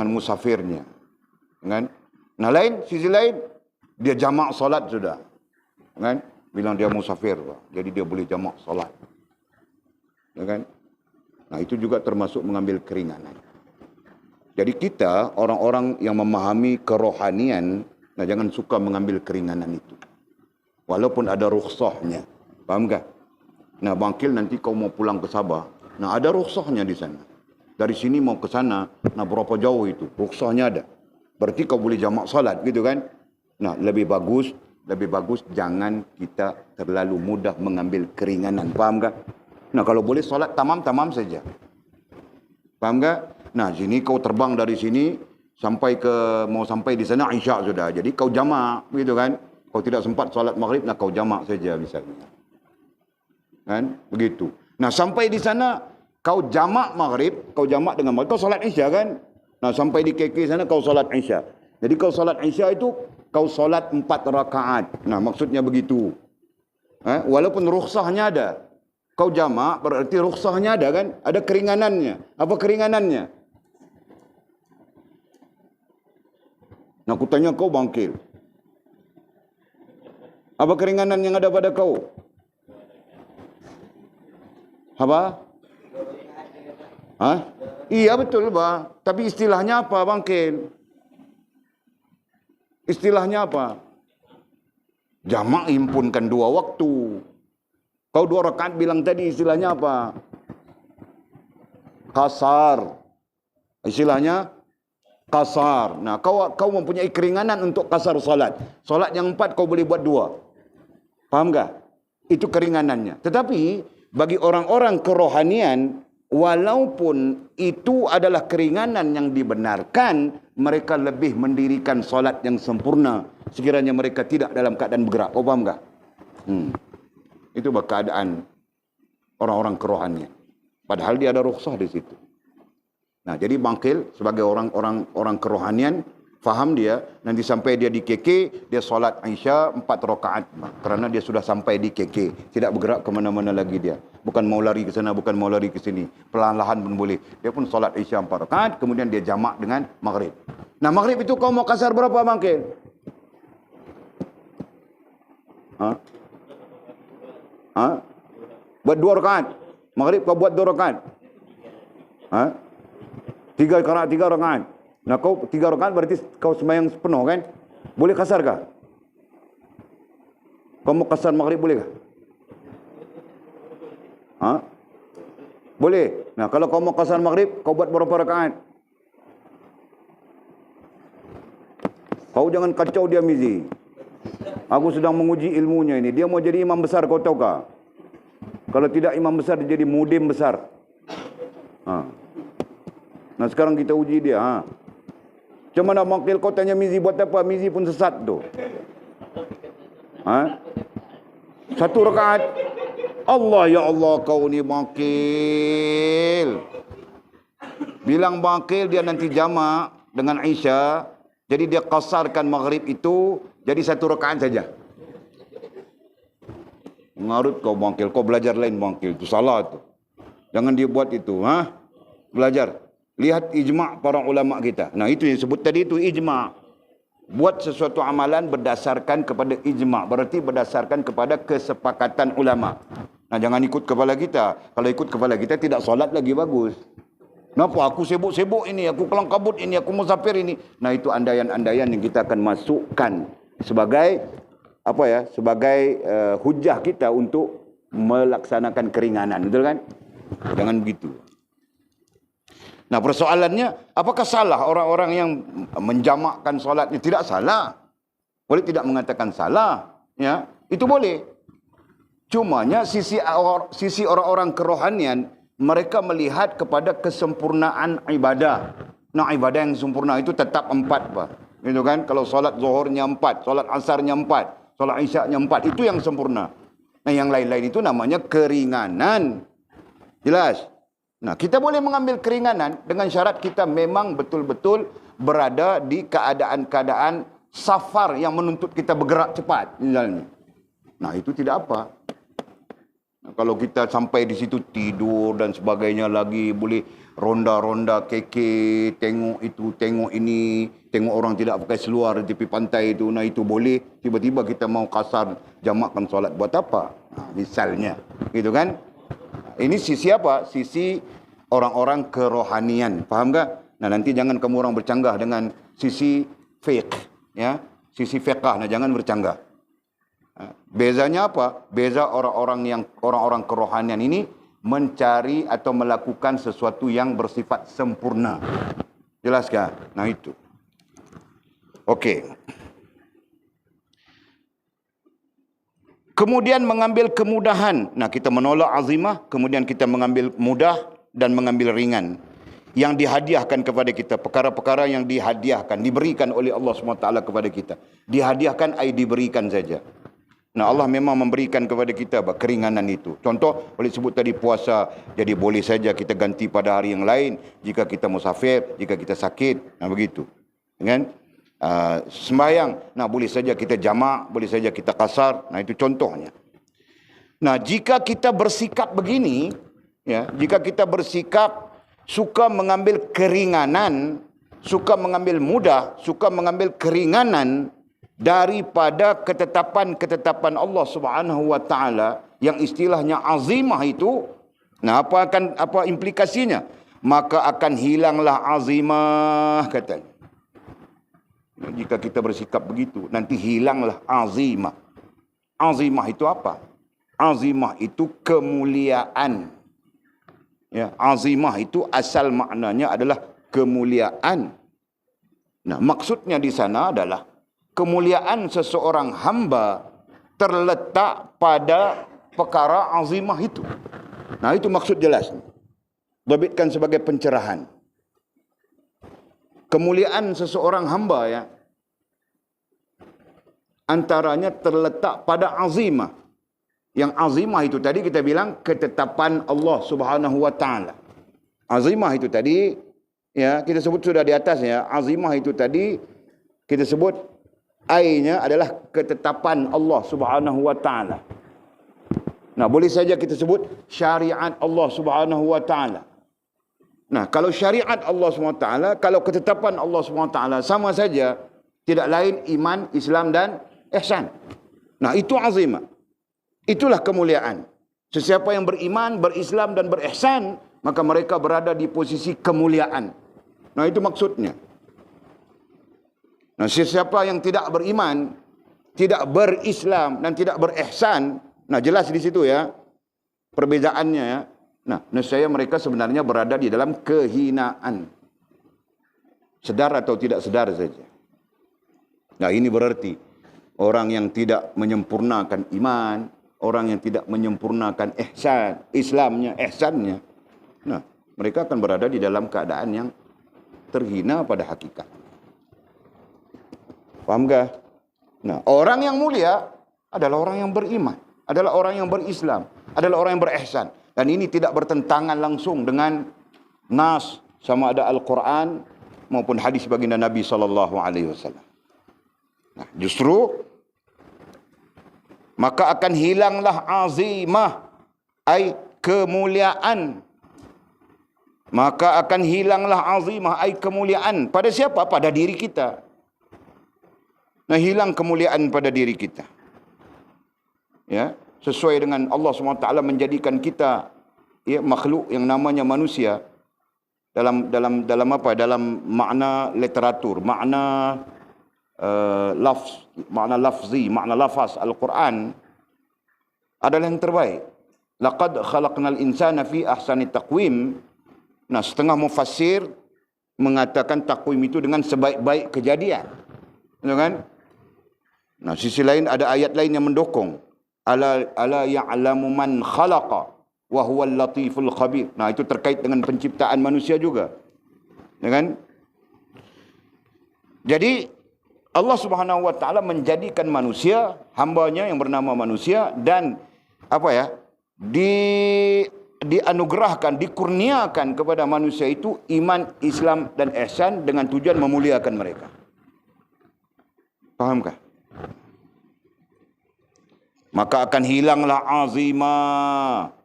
musafirnya. Kan? Nah, sisi lain dia jamak solat sudah. Kan? Bilang dia musafir, jadi dia boleh jamak solat. Ya kan? Nah, itu juga termasuk mengambil keringanan. Jadi kita, orang-orang yang memahami kerohanian, nah jangan suka mengambil keringanan itu. Walaupun ada rukhsahnya. Faham tak? Nah, bangkil nanti kau mau pulang ke Sabah. Nah, ada rukhsahnya di sana. Dari sini mau ke sana, nah berapa jauh itu? Rukhsahnya ada. Berarti kau boleh jamak salat, gitu kan? Nah, lebih bagus jangan kita terlalu mudah mengambil keringanan. Faham tak? Nah, kalau boleh salat tamam saja. Faham tak? Nah, sini kau terbang dari sini mau sampai di sana Isyak sudah. Jadi kau jamak, gitu kan? Kau tidak sempat salat maghrib, nah kau jamak saja misalnya. Kan? Begitu. Nah, sampai di sana kau jamak maghrib, kau jamak dengan maghrib, kau salat Isya kan? Nah, sampai di KK sana kau salat Isya. Jadi kau salat Isya itu kau salat 4 rakaat. Nah, maksudnya begitu. Walaupun rukhsahnya ada. Kau jamak berarti rukhsahnya ada kan? Ada keringanannya. Apa keringanannya? Nah, aku tanya kau bangkil. Apa keringanan yang ada pada kau? Apa? Iya betul, Bah. Tapi istilahnya apa, bangkil? Istilahnya apa? Jamak himpunkan 2 waktu. Kau 2 rakaat bilang tadi istilahnya apa? Kasar. Istilahnya kasar. Nah, kau mempunyai keringanan untuk kasar salat. Salat yang 4 kau boleh buat 2. Faham tak? Itu keringanannya. Tetapi bagi orang-orang kerohanian, walaupun itu adalah keringanan yang dibenarkan, mereka lebih mendirikan solat yang sempurna sekiranya mereka tidak dalam keadaan bergerak. Kau faham tak? Itu keadaan orang-orang kerohanian. Padahal dia ada rukhsah di situ. Nah, jadi bangkil sebagai orang kerohanian, faham dia, nanti sampai dia di KK, dia solat Isya 4 rakaat. Kerana dia sudah sampai di KK. Tidak bergerak ke mana-mana lagi dia. Bukan mau lari ke sana, bukan mau lari ke sini. Perlahan-lahan pun boleh. Dia pun solat Isya 4 rakaat, kemudian dia jamak dengan maghrib. Nah, maghrib itu kau mau kasar berapa bangkil? Buat 2 rakaat. Maghrib kau buat 2 rakaat. 3 rakaat. Nah, kau 3 rakaat berarti kau sembahyang penuh kan? Boleh kasar kah? Kau mau kasar maghrib boleh kah? Boleh. Nah, kalau kau mau kasar maghrib, kau buat berapa rakaat? Kau jangan kacau dia, Mizi. Aku sedang menguji ilmunya ini. Dia mau jadi imam besar, kau tahu kah? Kalau tidak imam besar, dia jadi mudim besar. Nah, sekarang kita uji dia. Macam mana makil kau tanya Mizi buat apa? Mizi pun sesat tu. 1 rakaat. Allah, ya Allah, kau ni makil. Bilang makil dia nanti jamak dengan Isya. Jadi dia kasarkan maghrib itu jadi 1 rakaat saja. Ngarut kau bangkil, kau belajar lain bangkil. Itu salah tu. Jangan dia buat itu. Belajar. Lihat ijma' para ulama kita. Nah, itu yang sebut tadi itu ijma'. Buat sesuatu amalan berdasarkan kepada ijma'. Berarti berdasarkan kepada kesepakatan ulama'. Nah, jangan ikut kepala kita. Kalau ikut kepala kita tidak solat lagi bagus. Kenapa? Aku sibuk-sibuk ini, aku kelang kabut ini, aku musafir ini. Nah, itu andaian-andaian yang kita akan masukkan sebagai sebagai hujah kita untuk melaksanakan keringanan, betul kan? Jangan begitu. Nah, persoalannya, apakah salah orang-orang yang menjamakkan solatnya? Tidak salah. Boleh tidak mengatakan salah, ya? Itu boleh. Cumanya sisi orang-orang kerohanian, mereka melihat kepada kesempurnaan ibadah. Nah, ibadah yang sempurna itu tetap 4, Pak. Gitu kan? Kalau solat zuhurnya 4, solat asarnya 4, solat isyaknya 4, itu yang sempurna. Nah, yang lain-lain itu namanya keringanan. Jelas? Nah, kita boleh mengambil keringanan dengan syarat kita memang betul-betul berada di keadaan-keadaan safar yang menuntut kita bergerak cepat, misalnya. Nah, itu tidak apa. Nah, kalau kita sampai di situ tidur dan sebagainya lagi, boleh ronda-ronda keke, tengok itu, tengok ini, tengok orang tidak pakai seluar di tepi pantai itu, nah itu boleh. Tiba-tiba kita mau kasar, jamakkan solat, buat apa? Nah, misalnya, gitu kan? Ini sisi apa? Sisi orang-orang kerohanian. Faham tak? Nah, nanti jangan kamu orang bercanggah dengan sisi fiqh, ya. Sisi fiqh, nah jangan bercanggah. Bezanya apa? Beza orang-orang kerohanian ini mencari atau melakukan sesuatu yang bersifat sempurna. Jelas kah? Nah, itu. Okey. Kemudian mengambil kemudahan. Nah, kita menolak azimah, kemudian kita mengambil mudah dan mengambil ringan. Yang dihadiahkan kepada kita, perkara-perkara yang dihadiahkan, diberikan oleh Allah SWT kepada kita. Dihadiahkan, diberikan saja. Nah, Allah memang memberikan kepada kita keringanan itu. Contoh, boleh sebut tadi puasa. Jadi boleh saja kita ganti pada hari yang lain. Jika kita musafir, jika kita sakit. Nah, begitu. Kan? Sembahyang, nah boleh saja kita jamak, boleh saja kita kasar. Nah, itu contohnya. Nah, jika kita bersikap begini, ya, jika kita bersikap suka mengambil keringanan, suka mengambil mudah, suka mengambil keringanan daripada ketetapan-ketetapan Allah Subhanahu wa taala yang istilahnya azimah itu, nah apa implikasinya? Maka akan hilanglah azimah, katanya. Jika kita bersikap begitu, nanti hilanglah azimah. Azimah itu apa? Azimah itu kemuliaan. Ya, azimah itu asal maknanya adalah kemuliaan. Nah, maksudnya di sana adalah kemuliaan seseorang hamba terletak pada perkara azimah itu. Nah, itu maksud jelas. Dhabitkan sebagai pencerahan. Kemuliaan seseorang hamba, ya, antaranya terletak pada azimah. Yang azimah itu tadi kita bilang ketetapan Allah Subhanahu wa taala. Azimah itu tadi ya kita sebut sudah di atas ya. Azimah itu tadi kita sebut I-nya adalah ketetapan Allah Subhanahu wa taala. Nah, boleh saja kita sebut syariat Allah Subhanahu wa taala. Nah, kalau syariat Allah Subhanahu wa taala, kalau ketetapan Allah Subhanahu wa taala sama saja, tidak lain iman, Islam dan ihsan. Nah, itu azimah. Itulah kemuliaan. Sesiapa yang beriman, berislam dan berihsan, maka mereka berada di posisi kemuliaan. Nah, itu maksudnya. Nah, sesiapa yang tidak beriman, tidak berislam dan tidak berihsan, nah jelas di situ ya perbedaannya ya. Nah, nescaya mereka sebenarnya berada di dalam kehinaan. Sedar atau tidak sedar saja. Nah, ini berarti orang yang tidak menyempurnakan iman, orang yang tidak menyempurnakan ihsan, Islamnya, ihsannya, nah, mereka akan berada di dalam keadaan yang terhina pada hakikat. Paham gak? Nah, orang yang mulia adalah orang yang beriman, adalah orang yang berislam, adalah orang yang berihsan. Dan ini tidak bertentangan langsung dengan nas, sama ada Al-Quran maupun hadis baginda Nabi SAW. Nah, justru maka akan hilanglah azimah, ai kemuliaan. Maka akan hilanglah azimah, ai kemuliaan. Pada siapa? Pada diri kita. Nah, hilang kemuliaan pada diri kita. Ya, sesuai dengan Allah SWT menjadikan kita ya, makhluk yang namanya manusia dalam apa? Dalam makna literatur, makna makna lafzi, makna lafaz Al-Quran adalah yang terbaik. Laqad khalaqnal insana fi ahsani taqwim. Nah, setengah mufassir mengatakan takwim itu dengan sebaik-baik kejadian. Betul kan? Nah, sisi lain ada ayat lain yang mendukung. Ala ya'lamu man khalaqa wa huwal latiful khabir. Nah, itu terkait dengan penciptaan manusia juga. Ya kan? Jadi Allah Subhanahu wa taala menjadikan manusia, hambanya yang bernama manusia, dan apa ya? Dianugerahkan, dikurniakan kepada manusia itu iman, Islam dan ihsan dengan tujuan memuliakan mereka. Pahamkah? Maka akan hilanglah azimah.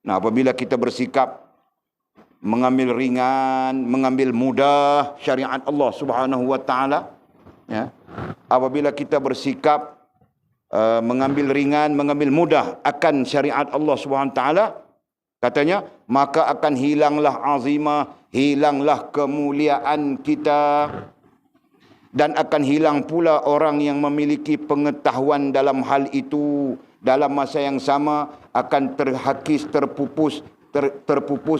Nah, apabila kita bersikap mengambil ringan, mengambil mudah syariat Allah Subhanahu wa taala, ya. Apabila kita bersikap mengambil ringan, mengambil mudah akan syariat Allah Subhanahu wa taala, katanya, maka akan hilanglah azimah, hilanglah kemuliaan kita, dan akan hilang pula orang yang memiliki pengetahuan dalam hal itu. Dalam masa yang sama akan terhakis, terpupus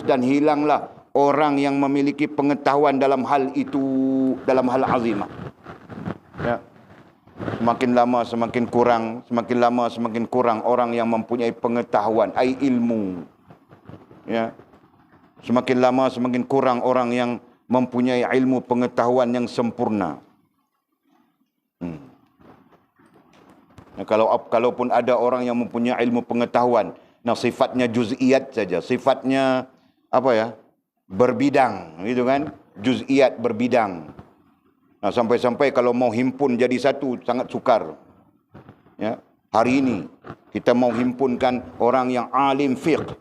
dan hilanglah orang yang memiliki pengetahuan dalam hal itu, dalam hal azimah. Ya. Semakin lama semakin kurang, semakin lama semakin kurang orang yang mempunyai pengetahuan, ai ilmu. Ya. Semakin lama semakin kurang orang yang mempunyai ilmu pengetahuan yang sempurna. Nah, kalaupun ada orang yang mempunyai ilmu pengetahuan, nah sifatnya juz'iyat saja, sifatnya apa ya? Berbidang, gitu kan? Juz'iyat berbidang. Nah, sampai-sampai kalau mau himpun jadi satu sangat sukar. Ya, hari ini kita mau himpunkan orang yang alim fiqh,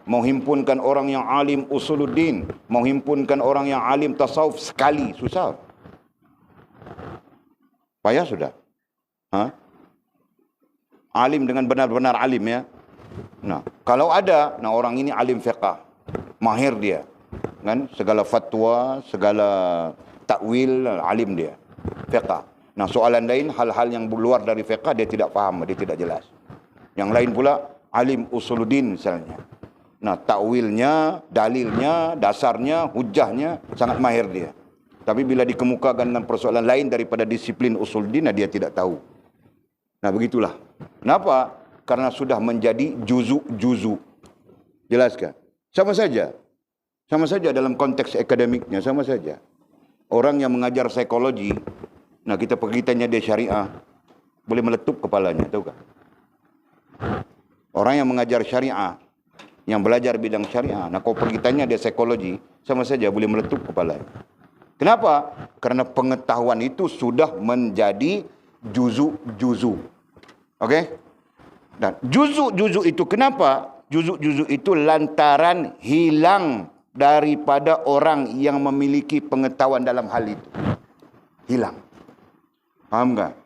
mau himpunkan orang yang alim usuluddin, mau himpunkan orang yang alim tasawuf sekali susah. Payah sudah. Alim dengan benar-benar alim ya. Nah, kalau ada, nah orang ini alim fiqh, mahir dia, kan? Segala fatwa, segala takwil, alim dia, fiqh. Nah, soalan lain, hal-hal yang luar dari fiqh dia tidak faham, dia tidak jelas. Yang lain pula alim usuluddin misalnya. Nah, takwilnya, dalilnya, dasarnya, hujahnya sangat mahir dia. Tapi bila dikemukakan dengan persoalan lain daripada disiplin usuluddin, nah dia tidak tahu. Nah, begitulah. Kenapa? Karena sudah menjadi juzu-juzu. Jelaskan? Sama saja. Sama saja dalam konteks akademiknya, sama saja. Orang yang mengajar psikologi, nah kita pergi tanya dia syariah, boleh meletup kepalanya, tahu kan? Orang yang mengajar syariah, yang belajar bidang syariah, nah kau pergi tanya dia psikologi, sama saja boleh meletup kepala. Kenapa? Karena pengetahuan itu sudah menjadi juzuk-juzuk. Okey? Dan juzuk-juzuk itu kenapa? Juzuk-juzuk itu lantaran hilang daripada orang yang memiliki pengetahuan dalam hal itu. Hilang. Faham tak?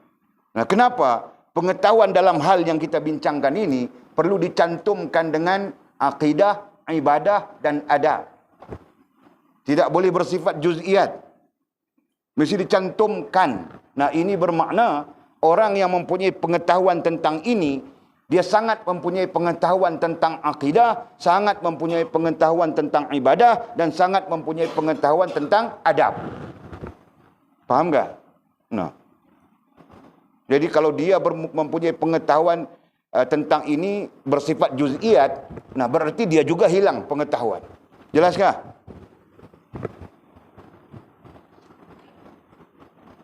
Nah, kenapa? Pengetahuan dalam hal yang kita bincangkan ini perlu dicantumkan dengan akidah, ibadah dan adab. Tidak boleh bersifat juz'iyat. Mesti dicantumkan. Nah, ini bermakna orang yang mempunyai pengetahuan tentang ini, dia sangat mempunyai pengetahuan tentang akidah, sangat mempunyai pengetahuan tentang ibadah, dan sangat mempunyai pengetahuan tentang adab. Faham tak? Nah. Jadi kalau dia mempunyai pengetahuan tentang ini bersifat juz'iyat, nah berarti dia juga hilang pengetahuan. Jelaskah?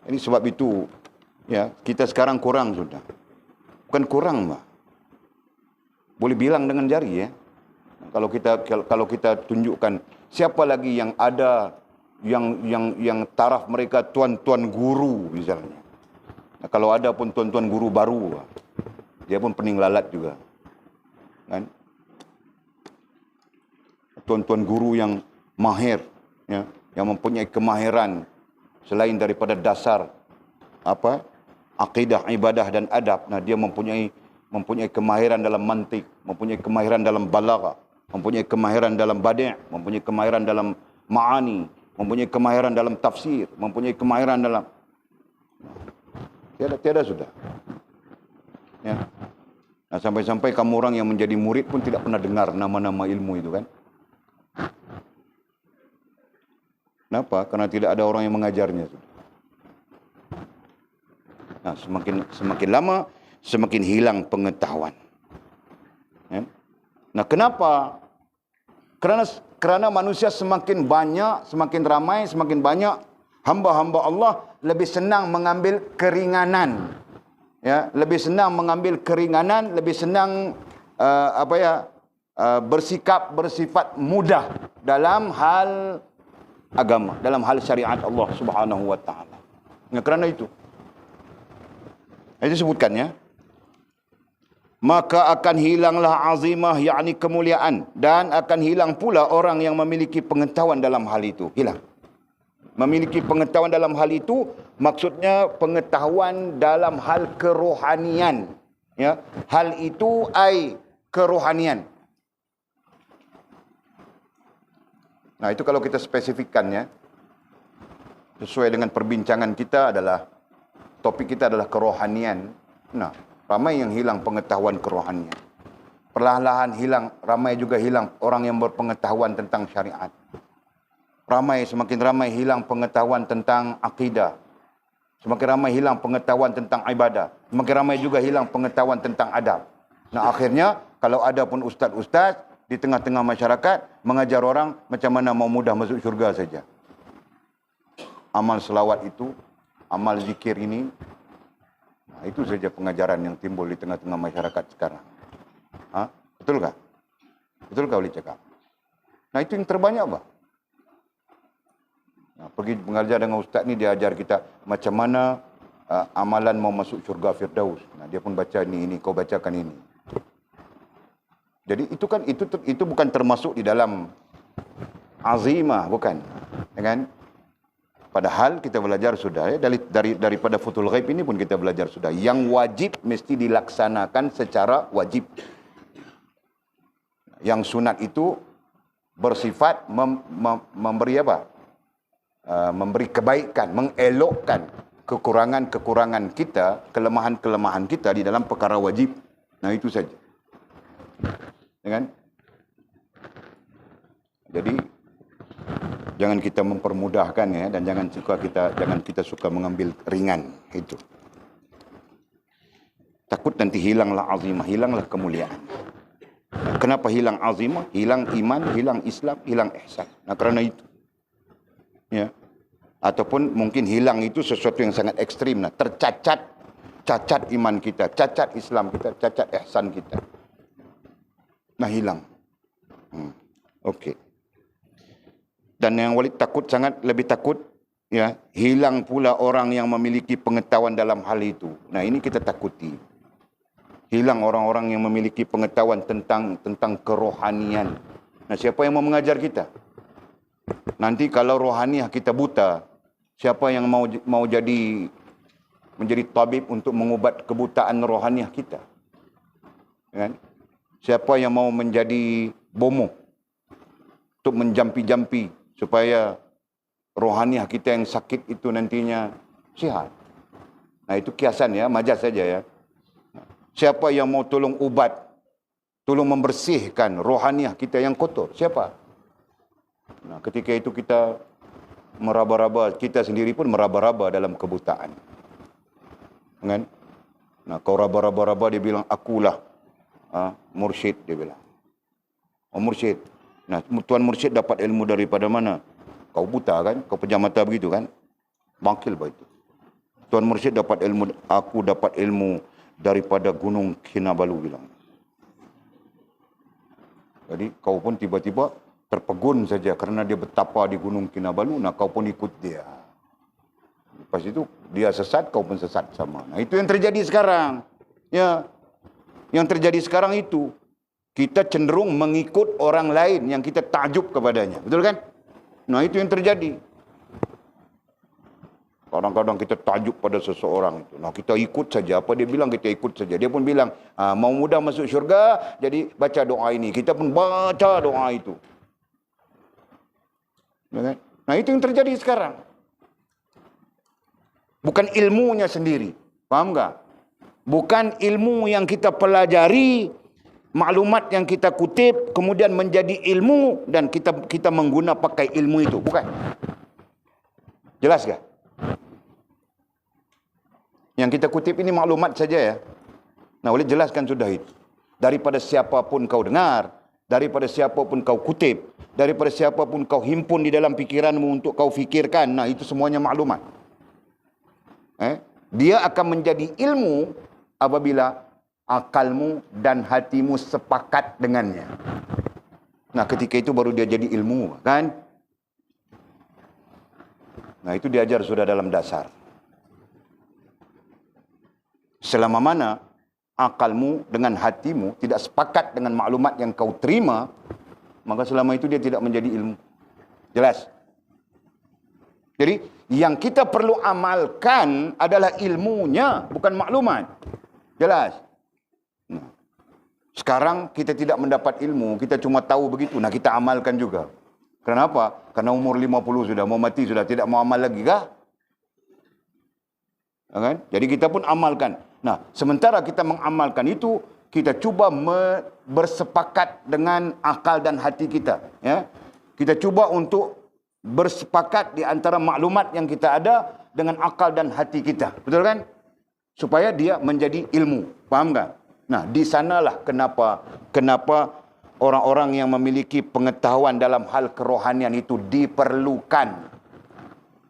Ini sebab itu, ya, kita sekarang kurang sudah. Bukan kurang, Mbak. Boleh bilang dengan jari, ya. Kalau kita tunjukkan siapa lagi yang ada yang taraf mereka tuan-tuan guru misalnya. Nah, kalau ada pun tuan-tuan guru baru, dia pun pening lalat juga. Kan? Tuan-tuan guru yang mahir, ya, yang mempunyai kemahiran selain daripada dasar akidah, ibadah dan adab. Nah, dia mempunyai kemahiran dalam mantik, mempunyai kemahiran dalam balaghah, mempunyai kemahiran dalam badi', mempunyai kemahiran dalam ma'ani, mempunyai kemahiran dalam tafsir, mempunyai kemahiran dalam tiada sudah. Ya. Nah, sampai-sampai kamu orang yang menjadi murid pun tidak pernah dengar nama-nama ilmu itu, kan? Kenapa? Karena tidak ada orang yang mengajarnya. Nah, semakin lama semakin hilang pengetahuan. Ya. Nah, kenapa? Kerana manusia semakin banyak, semakin ramai, semakin banyak hamba-hamba Allah lebih senang mengambil keringanan. Ya, lebih senang mengambil keringanan, lebih senang bersifat mudah dalam hal agama, dalam hal syariat Allah Subhanahu wa taala. Ya, kerana itu sebutkannya, maka akan hilanglah azimah, yakni kemuliaan, dan akan hilang pula orang yang memiliki pengetahuan dalam hal itu. Hilang. Memiliki pengetahuan dalam hal itu maksudnya pengetahuan dalam hal kerohanian. Ya, hal itu ai kerohanian. Nah, itu kalau kita spesifikkannya sesuai dengan perbincangan kita adalah topik kita adalah kerohanian. Nah, ramai yang hilang pengetahuan kerohanian. Perlahan-lahan hilang, ramai juga hilang orang yang berpengetahuan tentang syariat. Semakin ramai hilang pengetahuan tentang akidah. Semakin ramai hilang pengetahuan tentang ibadah. Semakin ramai juga hilang pengetahuan tentang adab. Nah, akhirnya kalau ada pun ustaz-ustaz di tengah-tengah masyarakat mengajar orang macam mana mau mudah masuk syurga saja. Amal selawat itu, amal zikir ini, nah, itu saja pengajaran yang timbul di tengah-tengah masyarakat sekarang. Betulkah? Betulkah boleh cakap? Nah, itu yang terbanyak, Pak. Nah, pergi mengajar dengan ustaz ni, dia ajar kita macam mana amalan mau masuk syurga Firdaus. Nah, dia pun baca ini, kau bacakan ini. Jadi itu bukan termasuk di dalam azimah, bukan. Ya kan? Padahal kita belajar sudah, ya, daripada Futhul Ghaib ini pun kita belajar sudah. Yang wajib mesti dilaksanakan secara wajib. Yang sunat itu bersifat memberi apa? Memberi kebaikan, mengelokkan kekurangan-kekurangan kita, kelemahan-kelemahan kita di dalam perkara wajib. Nah, itu saja. Ya kan? Jadi jangan kita mempermudahkan, ya, dan jangan kita suka mengambil ringan itu. Takut nanti hilanglah azimah, hilanglah kemuliaan. Nah, kenapa hilang azimah? Hilang iman, hilang Islam, hilang ihsan. Nah, kerana itu. Ya. Ataupun mungkin hilang itu sesuatu yang sangat ekstrim. Nah, cacat iman kita, cacat Islam kita, cacat ihsan kita. Nah, hilang. Okey. Dan yang Walid takut sangat, lebih takut, ya, hilang pula orang yang memiliki pengetahuan dalam hal itu. Nah, ini kita takuti. Hilang orang-orang yang memiliki pengetahuan tentang kerohanian. Nah, siapa yang mau mengajar kita? Nanti kalau rohaniah kita buta, siapa yang mau menjadi tabib untuk mengubat kebutaan rohaniah kita? Kan? Siapa yang mau menjadi bomo untuk menjampi-jampi supaya rohaniah kita yang sakit itu nantinya sihat? Nah, itu kiasan ya, majaz saja ya. Siapa yang mau tolong ubat, tolong membersihkan rohaniah kita yang kotor? Siapa? Nah, ketika itu kita meraba-raba, kita sendiri pun meraba-raba dalam kebutaan. Kan? Nah, kau raba-raba-raba, dia bilang, akulah mursyid, dia bilang. Oh, mursyid. Nah, tuan mursyid dapat ilmu daripada mana? Kau buta kan? Kau pejam mata begitu kan? Bangkil begitu. Tuan mursyid dapat ilmu, aku dapat ilmu daripada Gunung Kinabalu, bilang. Jadi kau pun tiba-tiba terpegun saja kerana dia bertapa di Gunung Kinabalu. Nah, kau pun ikut dia. Lepas itu dia sesat, kau pun sesat sama. Nah, itu yang terjadi sekarang. Ya, yang terjadi sekarang itu kita cenderung mengikut orang lain yang kita takjub kepadanya. Betul kan? Nah, itu yang terjadi. Kadang-kadang kita tajuk pada seseorang itu. Nah, kita ikut saja. Apa dia bilang, kita ikut saja. Dia pun bilang, mau mudah masuk syurga, jadi baca doa ini. Kita pun baca doa itu. Nah, itu yang terjadi sekarang. Bukan ilmunya sendiri. Faham tak? Bukan ilmu yang kita pelajari, maklumat yang kita kutip, kemudian menjadi ilmu, dan kita mengguna pakai ilmu itu. Bukan. Jelas tak? Yang kita kutip ini maklumat saja ya. Nah, boleh jelaskan sudah itu. Daripada siapapun kau dengar, daripada siapapun kau kutip, daripada siapapun kau himpun di dalam pikiranmu untuk kau fikirkan, nah itu semuanya maklumat. Dia akan menjadi ilmu apabila akalmu dan hatimu sepakat dengannya. Nah, ketika itu baru dia jadi ilmu, kan? Nah, itu diajar sudah dalam dasar. Selama mana akalmu dengan hatimu tidak sepakat dengan maklumat yang kau terima, maka selama itu dia tidak menjadi ilmu. Jelas? Jadi, yang kita perlu amalkan adalah ilmunya, bukan maklumat. Jelas? Nah, sekarang kita tidak mendapat ilmu, kita cuma tahu begitu. Nah, kita amalkan juga. Kenapa? Karena umur 50 sudah, mau mati sudah, tidak mau amal lagi kah? Kan? Jadi kita pun amalkan. Nah, sementara kita mengamalkan itu, kita cuba bersepakat dengan akal dan hati kita. Ya? Kita cuba untuk bersepakat di antara maklumat yang kita ada dengan akal dan hati kita. Betul kan? Supaya dia menjadi ilmu. Faham tak? Nah, di sanalah kenapa orang-orang yang memiliki pengetahuan dalam hal kerohanian itu diperlukan.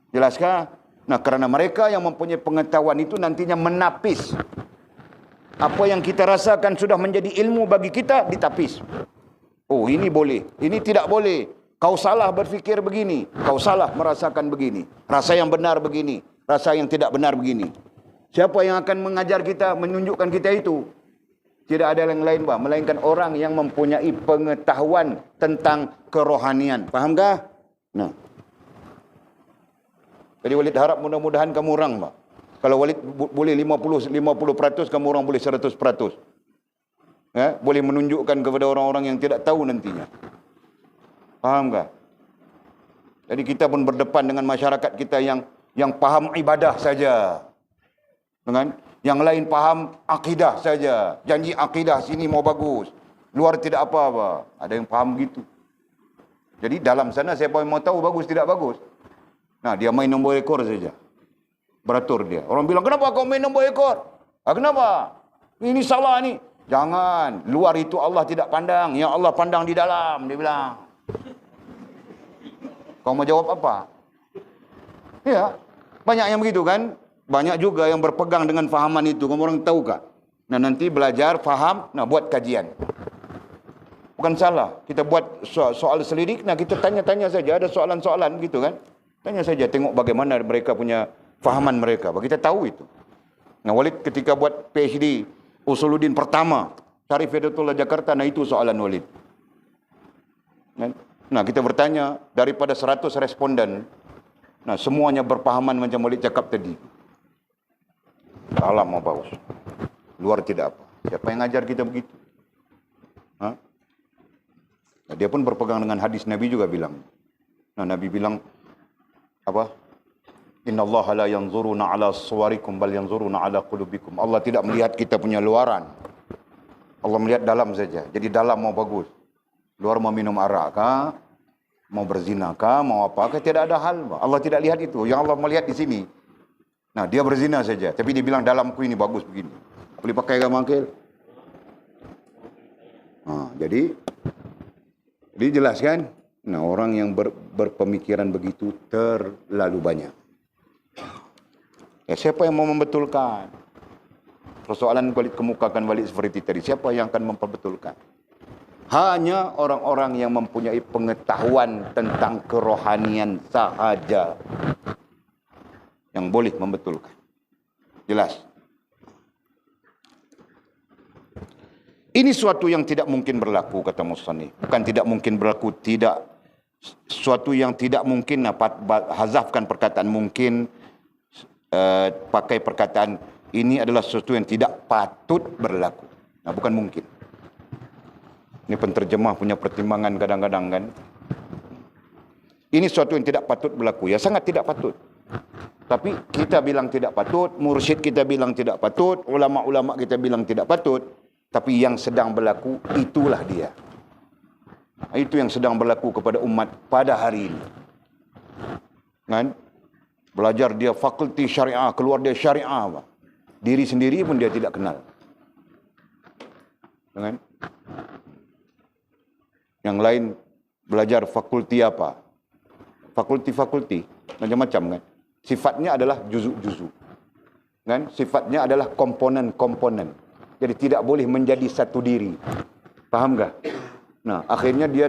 Jelaskah? Nah, karena mereka yang mempunyai pengetahuan itu nantinya menapis. Apa yang kita rasakan sudah menjadi ilmu bagi kita, ditapis. Oh, ini boleh, ini tidak boleh. Kau salah berfikir begini, kau salah merasakan begini. Rasa yang benar begini, rasa yang tidak benar begini. Siapa yang akan mengajar kita, menunjukkan kita itu? Tidak ada yang lain, Pak, melainkan orang yang mempunyai pengetahuan tentang kerohanian. Fahamkah? Nah. Jadi Walid harap mudah-mudahan kamu orang, Pak. Kalau Walid boleh 50%, kamu orang boleh 100%. Ya, boleh menunjukkan kepada orang-orang yang tidak tahu nantinya. Faham tak? Jadi kita pun berdepan dengan masyarakat kita yang paham ibadah saja. Dengan yang lain paham akidah saja. Janji akidah sini mau bagus, luar tidak apa-apa. Ada yang paham gitu. Jadi dalam sana siapa yang mau tahu bagus tidak bagus? Nah, dia main nombor ekor saja. Beratur dia. Orang bilang, kenapa kau main nombor ekor? Kenapa? Ini salah ni. Jangan. Luar itu Allah tidak pandang. Yang Allah pandang di dalam. Dia bilang. Kau mau jawab apa? Ya. Banyak yang begitu kan? Banyak juga yang berpegang dengan fahaman itu. Kamu orang tahu tak? Nah, nanti belajar, faham. Nah, buat kajian. Bukan salah. Kita buat soal selidik, nah kita tanya-tanya saja. Ada soalan-soalan gitu kan. Tanya saja, tengok bagaimana mereka punya fahaman mereka. Kita tahu itu. Nah, Walid ketika buat PhD Usuluddin pertama, Syarif Hidayatullah Jakarta, nah itu soalan Walid. Nah, kita bertanya daripada 100 responden, nah semuanya berpahaman macam Walid cakap tadi. Dalam apa, bos? Luar tidak apa. Siapa yang ngajar kita begitu? Hah? Nah, dia pun berpegang dengan hadis Nabi juga bilang. Nah, Nabi bilang apa? Innallaha la yanzuruna ala suwarikum bal yanzuruna ala qulubikum. Allah tidak melihat kita punya luaran. Allah melihat dalam saja. Jadi dalam mau bagus. Luar mau minum arak kah? Mau berzina kah? Mau apa kah? Tidak ada hal. Allah tidak lihat itu. Yang Allah melihat di sini. Nah, dia berzina saja. Tapi dia bilang dalamku ini bagus begini. Boleh pakai ke mangkil? Jadi jelas kan? Nah, orang yang berpemikiran begitu terlalu banyak. Ya, siapa yang mau membetulkan? Persoalan Walid kemukakan Walid seperti tadi. Siapa yang akan memperbetulkan? Hanya orang-orang yang mempunyai pengetahuan tentang kerohanian sahaja yang boleh membetulkan. Jelas. Ini suatu yang tidak mungkin berlaku, kata Musannif. Bukan tidak mungkin berlaku, tidak. Suatu yang tidak mungkin, hazafkan perkataan mungkin, pakai perkataan ini adalah sesuatu yang tidak patut berlaku. Nah, bukan mungkin. Ini penterjemah punya pertimbangan kadang-kadang kan. Ini sesuatu yang tidak patut berlaku. Ya sangat tidak patut. Tapi kita bilang tidak patut, mursyid kita bilang tidak patut, ulama-ulama kita bilang tidak patut. Tapi yang sedang berlaku, itulah dia. Itu yang sedang berlaku kepada umat pada hari ini. Kan? Belajar dia fakulti syariah, keluar dia syariah. Diri sendiri pun dia tidak kenal. Kan? Yang lain belajar fakulti apa? Fakulti-fakulti, macam-macam kan. Sifatnya adalah juzuk-juzuk. Kan? Sifatnya adalah komponen-komponen. Jadi tidak boleh menjadi satu diri. Faham tak? Nah, akhirnya dia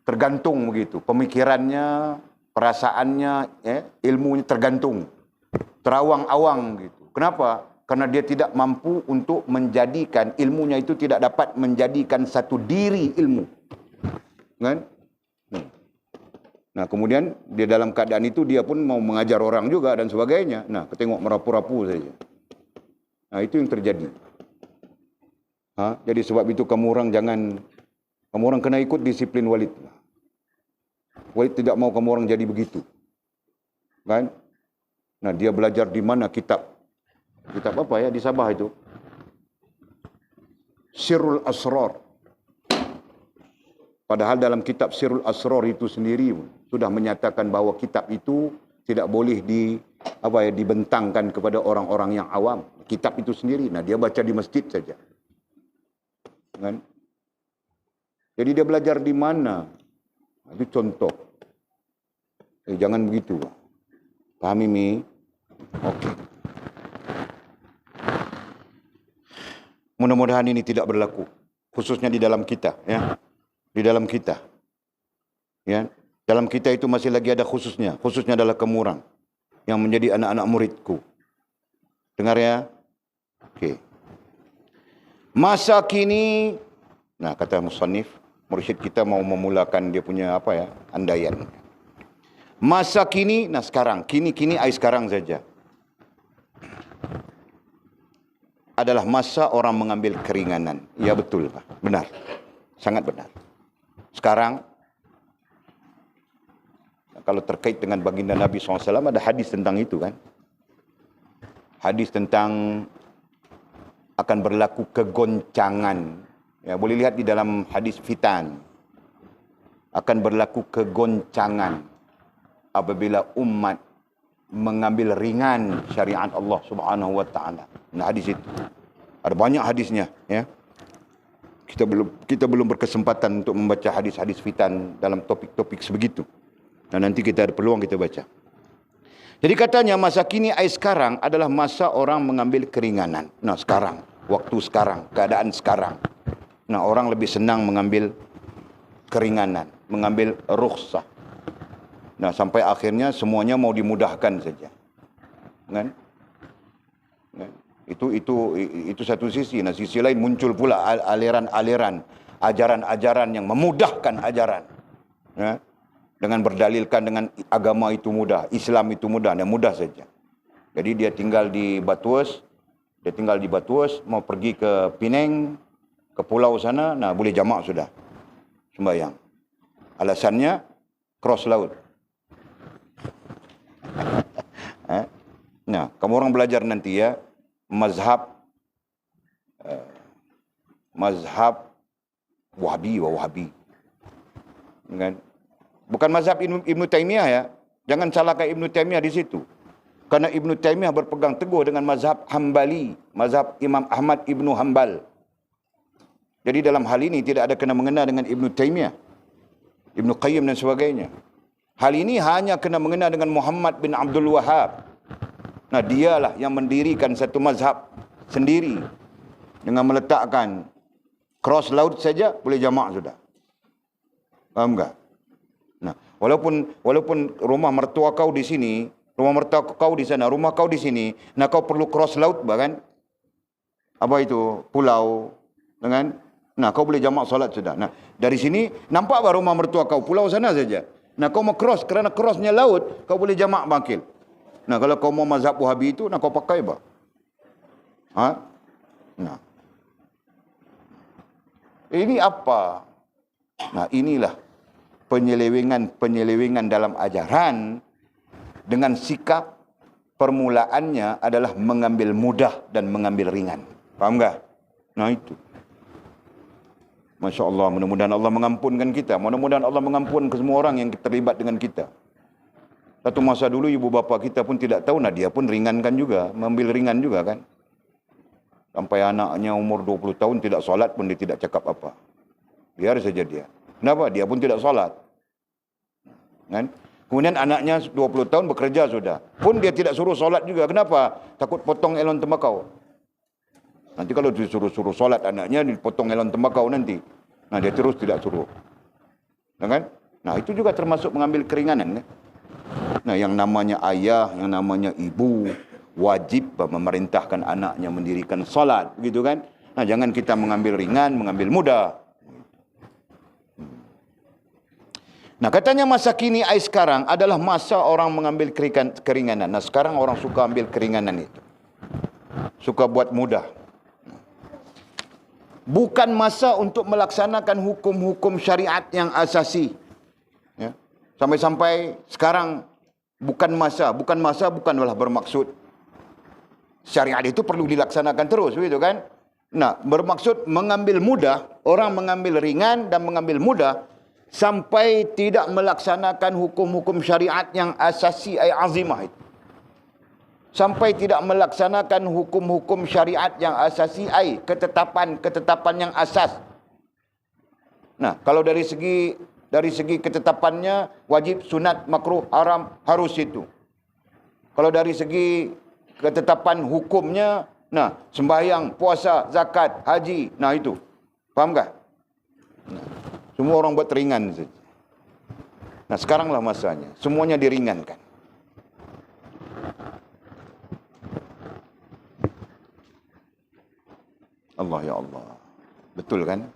tergantung begitu. Pemikirannya, perasaannya, ilmunya tergantung. Terawang-awang gitu. Kenapa? Karena dia tidak mampu untuk menjadikan, ilmunya itu tidak dapat menjadikan satu diri ilmu. Kan? Nah, kemudian dia dalam keadaan itu dia pun mau mengajar orang juga dan sebagainya. Nah, tengok merapu-rapu saja. Nah, itu yang terjadi. Jadi sebab itu kamu orang kena ikut disiplin Walid. Walid tidak mau kamu orang jadi begitu. Kan? Nah, dia belajar di mana kitab apa ya di Sabah itu? Sirrul Asrar. Padahal dalam kitab Sirrul Asrar itu sendiri sudah menyatakan bahwa kitab itu tidak boleh dibentangkan kepada orang-orang yang awam. Kitab itu sendiri. Nah, dia baca di masjid saja. Kan? Jadi dia belajar di mana? Itu contoh. Jangan begitu. Pahami Mi? Okey. Mudah-mudahan ini tidak berlaku. Khususnya di dalam kita. Ya. Di dalam kita. Ya. Dalam kita itu masih lagi ada khususnya. Khususnya adalah kemurang. Yang menjadi anak-anak muridku. Dengar ya? Okey. Masa kini, nah kata musannif, mursyid kita mau memulakan dia punya andaian. Masa kini, nah sekarang, kini sekarang saja. Adalah masa orang mengambil keringanan. Ya betul, Pak. Benar. Sangat benar. Sekarang, kalau terkait dengan baginda Nabi SAW, ada hadis tentang itu kan. Hadis tentang akan berlaku kegoncangan. Ya, boleh lihat di dalam hadis fitan. Akan berlaku kegoncangan apabila umat mengambil ringan syariat Allah Subhanahu wa taala. Nah, hadis itu. Ada banyak hadisnya, ya. Kita belum berkesempatan untuk membaca hadis-hadis fitan dalam topik-topik sebegitu. Dan nanti kita ada peluang kita baca. Jadi katanya masa kini sekarang adalah masa orang mengambil keringanan. Nah, sekarang, waktu sekarang, keadaan sekarang. Nah, orang lebih senang mengambil keringanan, mengambil rukhsah. Nah, sampai akhirnya semuanya mau dimudahkan saja. Kan? Itu satu sisi. Nah, sisi lain muncul pula aliran-aliran, ajaran-ajaran yang memudahkan ajaran. Ya? Dengan berdalilkan dengan agama itu mudah, Islam itu mudah, dan mudah saja. Jadi dia tinggal di Batuas, mau pergi ke Penang, ke pulau sana, nah boleh jamak sudah, sembahyang. Alasannya cross laut. Nah, kamu orang belajar nanti ya, mazhab Wahabi. Kan? Bukan mazhab Ibnu Taimiyah ya. Jangan salahkan Ibnu Taimiyah di situ. Karena Ibnu Taimiyah berpegang teguh dengan mazhab Hambali, mazhab Imam Ahmad Ibnu Hanbal. Jadi dalam hal ini tidak ada kena-mengena dengan Ibnu Taimiyah, Ibnu Qayyim dan sebagainya. Hal ini hanya kena-mengena dengan Muhammad bin Abdul Wahhab. Nah, dialah yang mendirikan satu mazhab sendiri dengan meletakkan cross laut saja boleh jamak sudah. Faham tak? Nah, walaupun rumah mertua kau di sini, rumah mertua kau di sana, rumah kau di sini, nah kau perlu cross laut bahkan apa itu? Pulau, dengan nah kau boleh jamak solat sudah. Nah, dari sini nampak baru rumah mertua kau, pulau sana saja. Nah, kau mau cross, kerana crossnya laut, kau boleh jamak bangkil. Nah, kalau kau mau mazhab Wahabi itu, nah kau pakai bah. Nah. Ini apa? Nah, inilah penyelewengan dalam ajaran dengan sikap permulaannya adalah mengambil mudah dan mengambil ringan. Faham tak? Nah, itu. Masya Allah, mudah-mudahan Allah mengampunkan kita. Mudah-mudahan Allah mengampun ke semua orang yang terlibat dengan kita. Satu masa dulu ibu bapa kita pun tidak tahu, nah dia pun ringankan juga, mengambil ringan juga kan. Sampai anaknya umur 20 tahun tidak solat pun dia tidak cakap apa. Biar saja dia. Kenapa? Dia pun tidak solat. Kan? Kemudian anaknya 20 tahun bekerja sudah. Pun dia tidak suruh solat juga. Kenapa? Takut potong elon tembakau. Nanti kalau disuruh solat anaknya, dipotong elon tembakau nanti. Nah, dia terus tidak suruh. Kan? Nah, itu juga termasuk mengambil keringanan. Kan? Nah, yang namanya ayah, yang namanya ibu, wajib memerintahkan anaknya mendirikan solat. Begitu kan? Nah, jangan kita mengambil ringan, mengambil mudah. Nah, katanya masa kini sekarang adalah masa orang mengambil keringanan. Nah, sekarang orang suka ambil keringanan itu. Suka buat mudah. Bukan masa untuk melaksanakan hukum-hukum syariat yang asasi. Ya. Sampai-sampai sekarang bukanlah bermaksud syariat itu perlu dilaksanakan terus, begitu kan? Nah, bermaksud mengambil mudah, orang mengambil ringan dan mengambil mudah sampai tidak melaksanakan hukum-hukum syariat yang asasi azimah itu. Sampai tidak melaksanakan hukum-hukum syariat yang asasi ketetapan yang asas. Nah, kalau dari segi ketetapannya wajib, sunat, makruh, haram, harus itu. Kalau dari segi ketetapan hukumnya, nah, sembahyang, puasa, zakat, haji, nah itu. Faham tak? Nah, semua orang buat ringan saja. Nah, sekaranglah masanya. Semuanya diringankan. Allah ya Allah. Betul kan?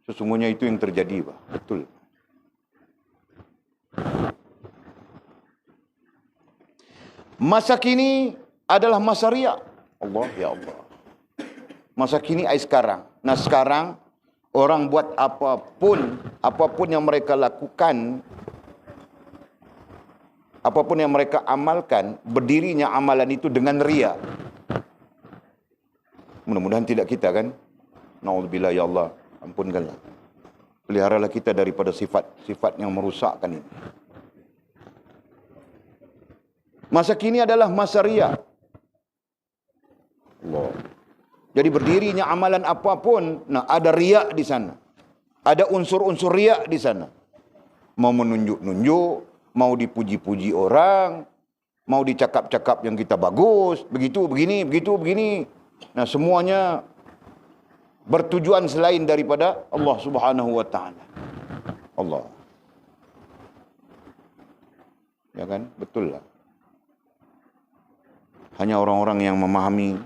Sesungguhnya itu yang terjadi, Pak. Betul. Masa kini adalah masa riya. Allah ya Allah. Masa kini sekarang. Nah, sekarang orang buat apapun yang mereka lakukan, apapun yang mereka amalkan, berdirinya amalan itu dengan riya. Mudah-mudahan tidak kita kan. Na'udzubillah ya Allah. Ampunkanlah. Peliharalah kita daripada sifat-sifat yang merusakkan ini. Masa kini adalah masa riya. Allah. Jadi berdirinya amalan apapun, nah ada riya di sana. Ada unsur-unsur riya di sana. Mau menunjuk-nunjuk, mau dipuji-puji orang, mau dicakap-cakap yang kita bagus, begitu, begini. Nah, semuanya bertujuan selain daripada Allah Subhanahu wa taala. Allah. Ya kan? Betul lah. Hanya orang-orang yang memahami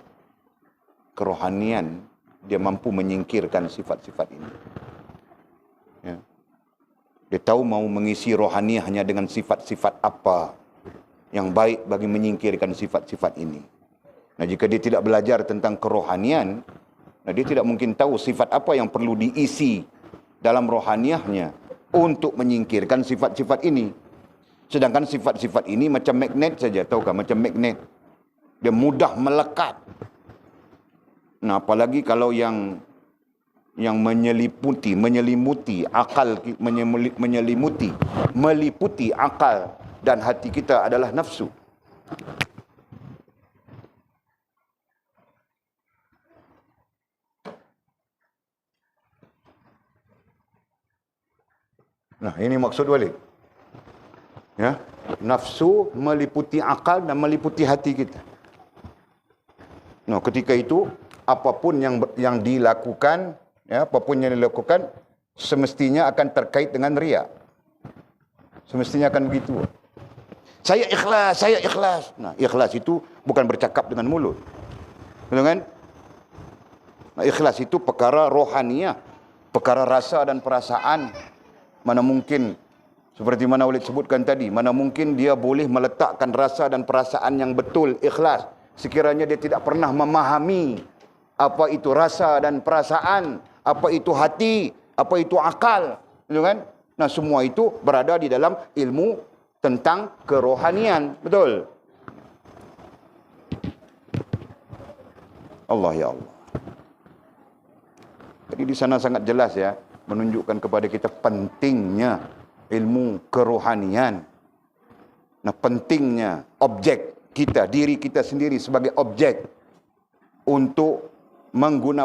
kerohanian, dia mampu menyingkirkan sifat-sifat ini. Ya. Dia tahu mau mengisi rohani hanya dengan sifat-sifat apa yang baik bagi menyingkirkan sifat-sifat ini. Nah, jika dia tidak belajar tentang kerohanian, nah, dia tidak mungkin tahu sifat apa yang perlu diisi dalam rohaniahnya untuk menyingkirkan sifat-sifat ini. Sedangkan sifat-sifat ini macam magnet saja, tahukah? Macam magnet. Dia mudah melekat. Nah, apalagi kalau yang menyelimuti akal, meliputi akal dan hati kita adalah nafsu. Nah, ini maksud balik. Ya, nafsu meliputi akal dan meliputi hati kita. Nah, ketika itu apapun yang dilakukan, ya, apapun yang dilakukan semestinya akan terkait dengan riya. Semestinya akan begitu. Saya ikhlas, saya ikhlas. Nah, ikhlas itu bukan bercakap dengan mulut. Betul kan? Nah, ikhlas itu perkara rohaniah, perkara rasa dan perasaan. Mana mungkin, seperti mana Walid sebutkan tadi, mana mungkin dia boleh meletakkan rasa dan perasaan yang betul, ikhlas, sekiranya dia tidak pernah memahami apa itu rasa dan perasaan, apa itu hati, apa itu akal, betul kan? Nah, semua itu berada di dalam ilmu tentang kerohanian, betul? Allah, ya Allah. Jadi di sana sangat jelas ya, menunjukkan kepada kita pentingnya ilmu kerohanian. Nah, pentingnya objek kita, diri kita sendiri sebagai objek untuk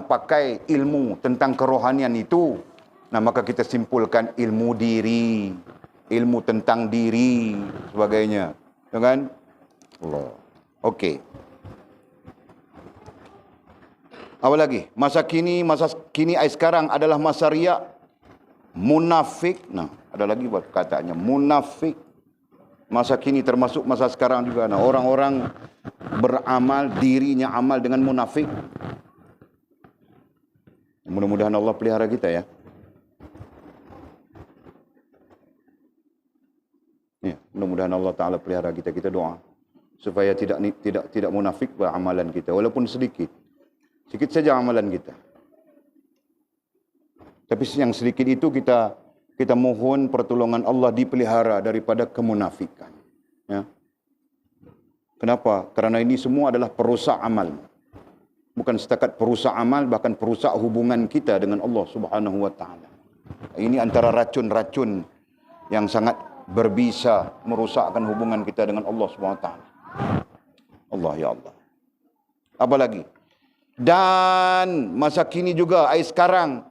pakai ilmu tentang kerohanian itu. Nah, maka kita simpulkan ilmu diri, ilmu tentang diri, sebagainya. Ya kan? Allah. Okey. Apa lagi? Masa kini sekarang adalah masa riak. Munafik. Nah, ada lagi buat kataannya. Munafik. Masa kini termasuk masa sekarang juga. Nah, orang-orang beramal, dirinya amal dengan munafik. Mudah-mudahan Allah pelihara kita ya. Ya, mudah-mudahan Allah Ta'ala pelihara kita. Kita doa supaya tidak munafik beramalan kita, walaupun sedikit. Sedikit saja amalan kita. Tapi yang sedikit itu kita mohon pertolongan Allah dipelihara daripada kemunafikan. Ya. Kenapa? Karena ini semua adalah perusak amal. Bukan setakat perusak amal, bahkan perusak hubungan kita dengan Allah Subhanahu wa taala. Ini antara racun-racun yang sangat berbisa merusakkan hubungan kita dengan Allah Subhanahu wa taala. Allah, ya Allah. Apa lagi? Dan masa kini juga, sekarang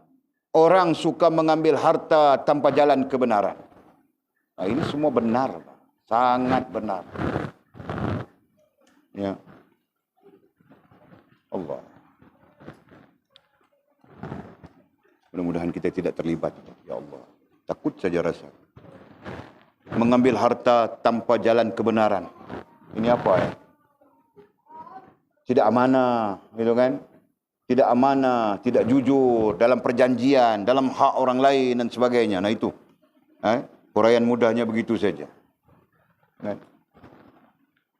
orang suka mengambil harta tanpa jalan kebenaran. Nah, ini semua benar, sangat benar. Ya. Allah. Mudah-mudahan kita tidak terlibat. Ya Allah. Takut saja rasa. Mengambil harta tanpa jalan kebenaran. Ini apa ya? Tidak amanah, gitu kan? Tidak amanah, tidak jujur dalam perjanjian, dalam hak orang lain dan sebagainya. Nah itu, huraian mudahnya begitu saja.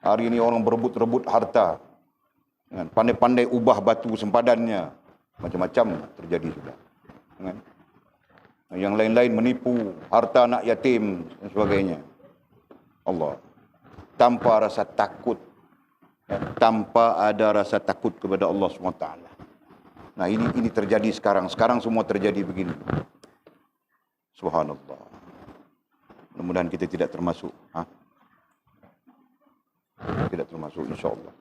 Hari ini orang berebut-rebut harta, pandai-pandai ubah batu sempadannya, macam-macam terjadi sudah. Yang lain-lain menipu harta anak yatim dan sebagainya. Allah, tanpa rasa takut, tanpa ada rasa takut kepada Allah SWT. Nah, ini terjadi sekarang. Sekarang semua terjadi begini. Subhanallah. Mudah-mudahan kita tidak termasuk. Tidak termasuk, insyaAllah.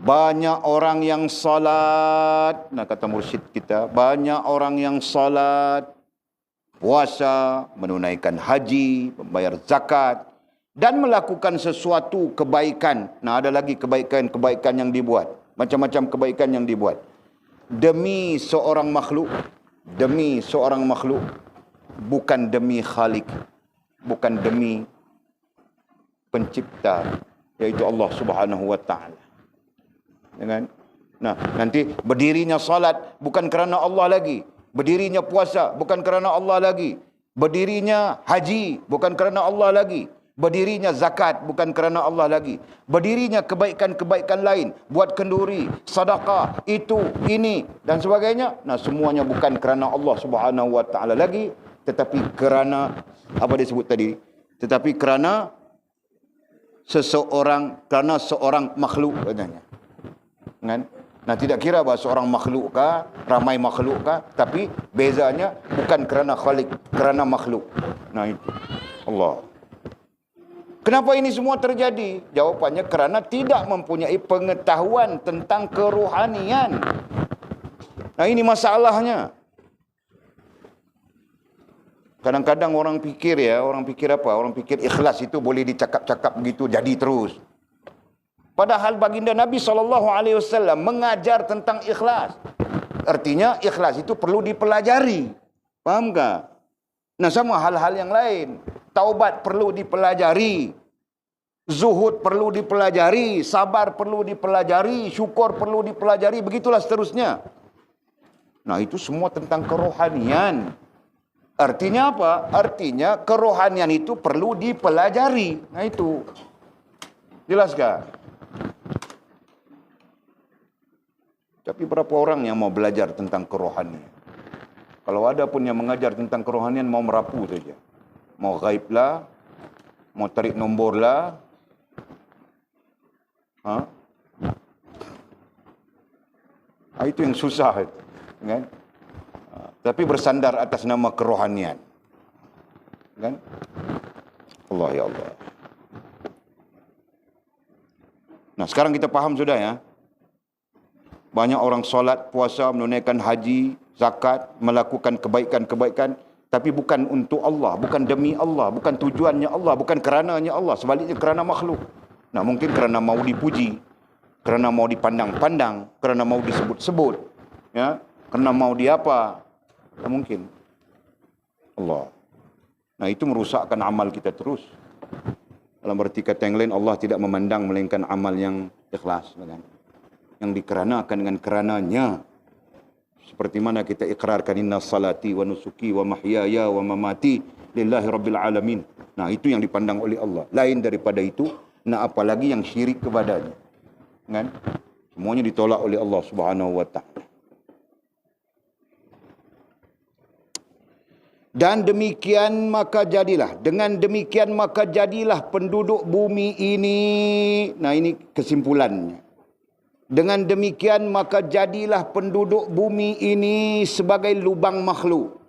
Banyak orang yang salat. Nah, kata mursyid kita. Banyak orang yang salat, puasa, menunaikan haji, membayar zakat, dan melakukan sesuatu kebaikan. Nah, ada lagi kebaikan-kebaikan yang dibuat. Macam-macam kebaikan yang dibuat. demi seorang makhluk, bukan demi Khalik, bukan demi pencipta, yaitu Allah Subhanahu wa taala. Ya kan? Nah, nanti berdirinya salat bukan kerana Allah lagi, berdirinya puasa bukan kerana Allah lagi, berdirinya haji bukan kerana Allah lagi, berdirinya zakat bukan kerana Allah lagi, berdirinya kebaikan-kebaikan lain, buat kenduri, sedekah, itu, ini dan sebagainya. Nah, semuanya bukan kerana Allah Subhanahu wa taala lagi, tetapi kerana apa dia sebut tadi? Tetapi kerana seorang makhluk katanya. Kan? Nah, tidak kira bahawa seorang makhluk kah, ramai makhluk kah, tapi bezanya bukan kerana Khalik, kerana makhluk. Nah, itu Allah. Kenapa ini semua terjadi? Jawapannya kerana tidak mempunyai pengetahuan tentang kerohanian. Nah, ini masalahnya. Kadang-kadang orang pikir apa? Orang pikir ikhlas itu boleh dicakap-cakap begitu jadi terus. Padahal baginda Nabi SAW mengajar tentang ikhlas. Artinya ikhlas itu perlu dipelajari. Faham tak? Nah, sama hal-hal yang lain. Taubat perlu dipelajari. Zuhud perlu dipelajari. Sabar perlu dipelajari. Syukur perlu dipelajari. Begitulah seterusnya. Nah, itu semua tentang kerohanian. Artinya apa? Artinya kerohanian itu perlu dipelajari. Nah, itu. Jelas tak? Tapi berapa orang yang mau belajar tentang kerohanian? Kalau ada pun yang mengajar tentang kerohanian, mau merapu saja. Mau gaib lah, mau tarik nombor lah. Itu yang susah. Kan? Tapi bersandar atas nama kerohanian. Kan? Allah ya Allah. Nah, sekarang kita faham sudah ya. Banyak orang solat, puasa, menunaikan haji, zakat, melakukan kebaikan-kebaikan, tapi bukan untuk Allah, bukan demi Allah, bukan tujuannya Allah, bukan kerananya Allah, sebaliknya kerana makhluk. Nah, mungkin kerana mau dipuji, kerana mau dipandang-pandang, kerana mau disebut-sebut, ya, kerana mau diapa. Tak mungkin. Allah. Nah, itu merusakkan amal kita terus. Dalam arti kata yang lain, Allah tidak memandang melainkan amal yang ikhlas, kan? Yang dikeranakan dengan kerananya. Seperti mana kita ikrarkan inna salati wa nusuki wa mahyaya wa mamati lillahi rabbil alamin. Nah, itu yang dipandang oleh Allah. Lain daripada itu, nah apalagi yang syirik kepadanya. Kan? Semuanya ditolak oleh Allah Subhanahu wa taala. Dan demikian maka jadilah. Dengan demikian maka jadilah penduduk bumi ini. Nah, ini kesimpulannya. Dengan demikian maka jadilah penduduk bumi ini sebagai lubang makhluk.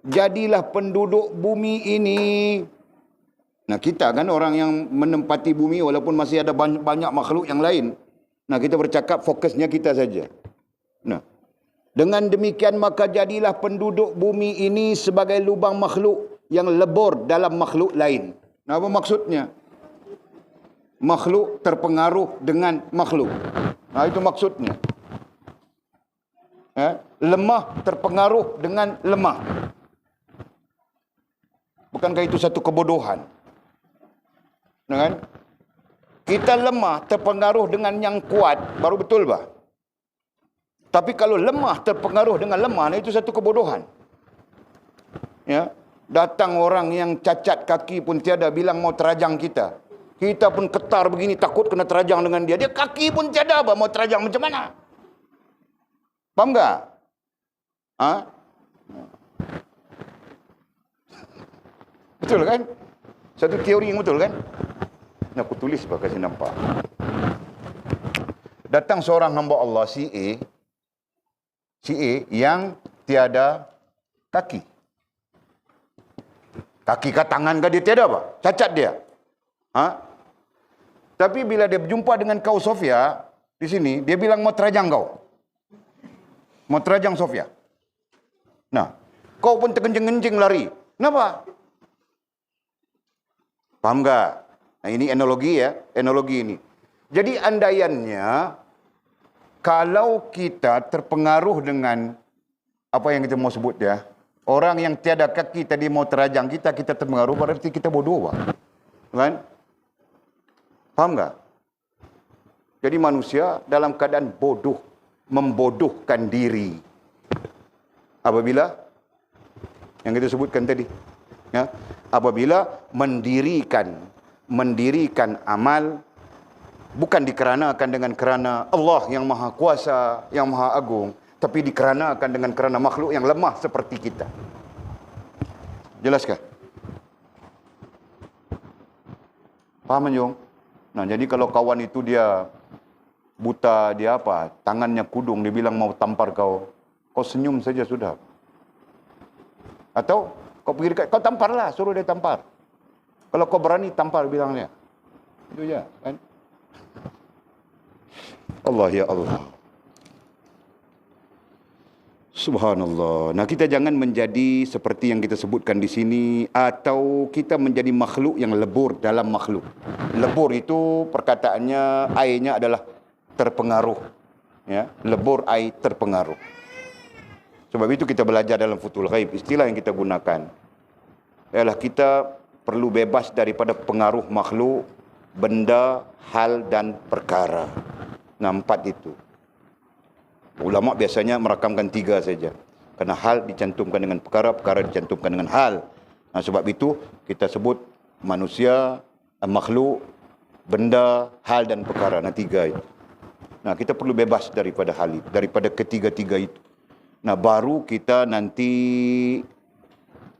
Jadilah penduduk bumi ini. Nah, kita kan orang yang menempati bumi walaupun masih ada banyak makhluk yang lain. Nah, kita bercakap fokusnya kita saja. Nah, dengan demikian maka jadilah penduduk bumi ini sebagai lubang makhluk yang lebur dalam makhluk lain. Nah, apa maksudnya? Makhluk terpengaruh dengan makhluk. Nah, itu maksudnya. Lemah terpengaruh dengan lemah. Bukankah itu satu kebodohan? Nah, kan? Kita lemah terpengaruh dengan yang kuat, baru betul bah? Tapi kalau lemah terpengaruh dengan lemah, nah itu satu kebodohan. Ya, datang orang yang cacat kaki pun tiada bilang mau terajang kita. Kita pun ketar begini, takut kena terajang dengan dia. Dia kaki pun tiada, mau terajang macam mana? Faham tak? Betul kan? Satu teori yang betul kan? Ini aku tulis kasih nampak. Datang seorang hamba Allah, si A yang tiada kaki. Kaki ke tangan ke dia tiada apa? Cacat dia. Tapi bila dia berjumpa dengan kau Sofia di sini, dia bilang mau terajang kau. Mau terajang Sofia. Nah, kau pun terkencing-kencing lari. Kenapa? Paham tak? Nah, ini analogi ya, analogi ini. Jadi andaiannya Kalau kita terpengaruh dengan apa yang kita mau sebut ya, orang yang tiada kaki tadi mau terajang kita, kita terpengaruh, berarti kita bodoh, Pak. Kan? Faham tak? Jadi manusia dalam keadaan bodoh, membodohkan diri. Apabila yang kita sebutkan tadi, ya, apabila mendirikan amal bukan dikarenakan dengan kerana Allah yang Maha Kuasa, yang Maha Agung, tapi dikarenakan dengan kerana makhluk yang lemah seperti kita. Jelaskah? Faham, Jong? Nah, jadi kalau kawan itu dia buta, dia apa? Tangannya kudung, dia bilang mau tampar kau. Kau senyum saja sudah. Atau kau pergi dekat, kau tamparlah, suruh dia tampar. Kalau kau berani tampar, bilangnya. Itu ya, kan? Allah ya Allah. Subhanallah. Nah, kita jangan menjadi seperti yang kita sebutkan di sini, atau kita menjadi makhluk yang lebur dalam makhluk. Lebur itu perkataannya, airnya adalah terpengaruh. Ya, lebur air terpengaruh. Sebab itu kita belajar dalam Futhul Ghaib, istilah yang kita gunakan ialah kita perlu bebas daripada pengaruh makhluk, benda, hal dan perkara. Nah, 4 itu. Ulama biasanya merakamkan 3 saja. Kerana hal dicantumkan dengan perkara, perkara dicantumkan dengan hal. Nah, sebab itu kita sebut manusia, makhluk, benda, hal dan perkara. Nah, 3 itu. Nah, kita perlu bebas daripada hal itu, daripada ketiga-tiga itu. Nah, baru kita nanti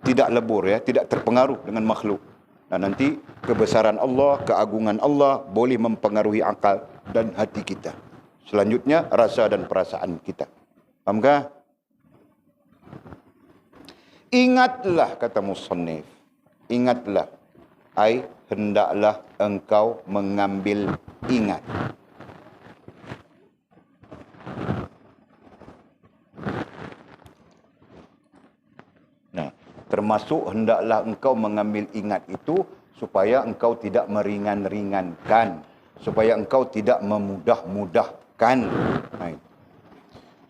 tidak lebur, ya, tidak terpengaruh dengan makhluk. Nah, nanti kebesaran Allah, keagungan Allah boleh mempengaruhi akal dan hati kita. Selanjutnya, rasa dan perasaan kita. Fahamkah? Ingatlah, kata musannif. Ingatlah. Ai, hendaklah engkau mengambil ingat. Nah, termasuk hendaklah engkau mengambil ingat itu supaya engkau tidak meringan-ringankan, supaya engkau tidak memudah-mudahkan.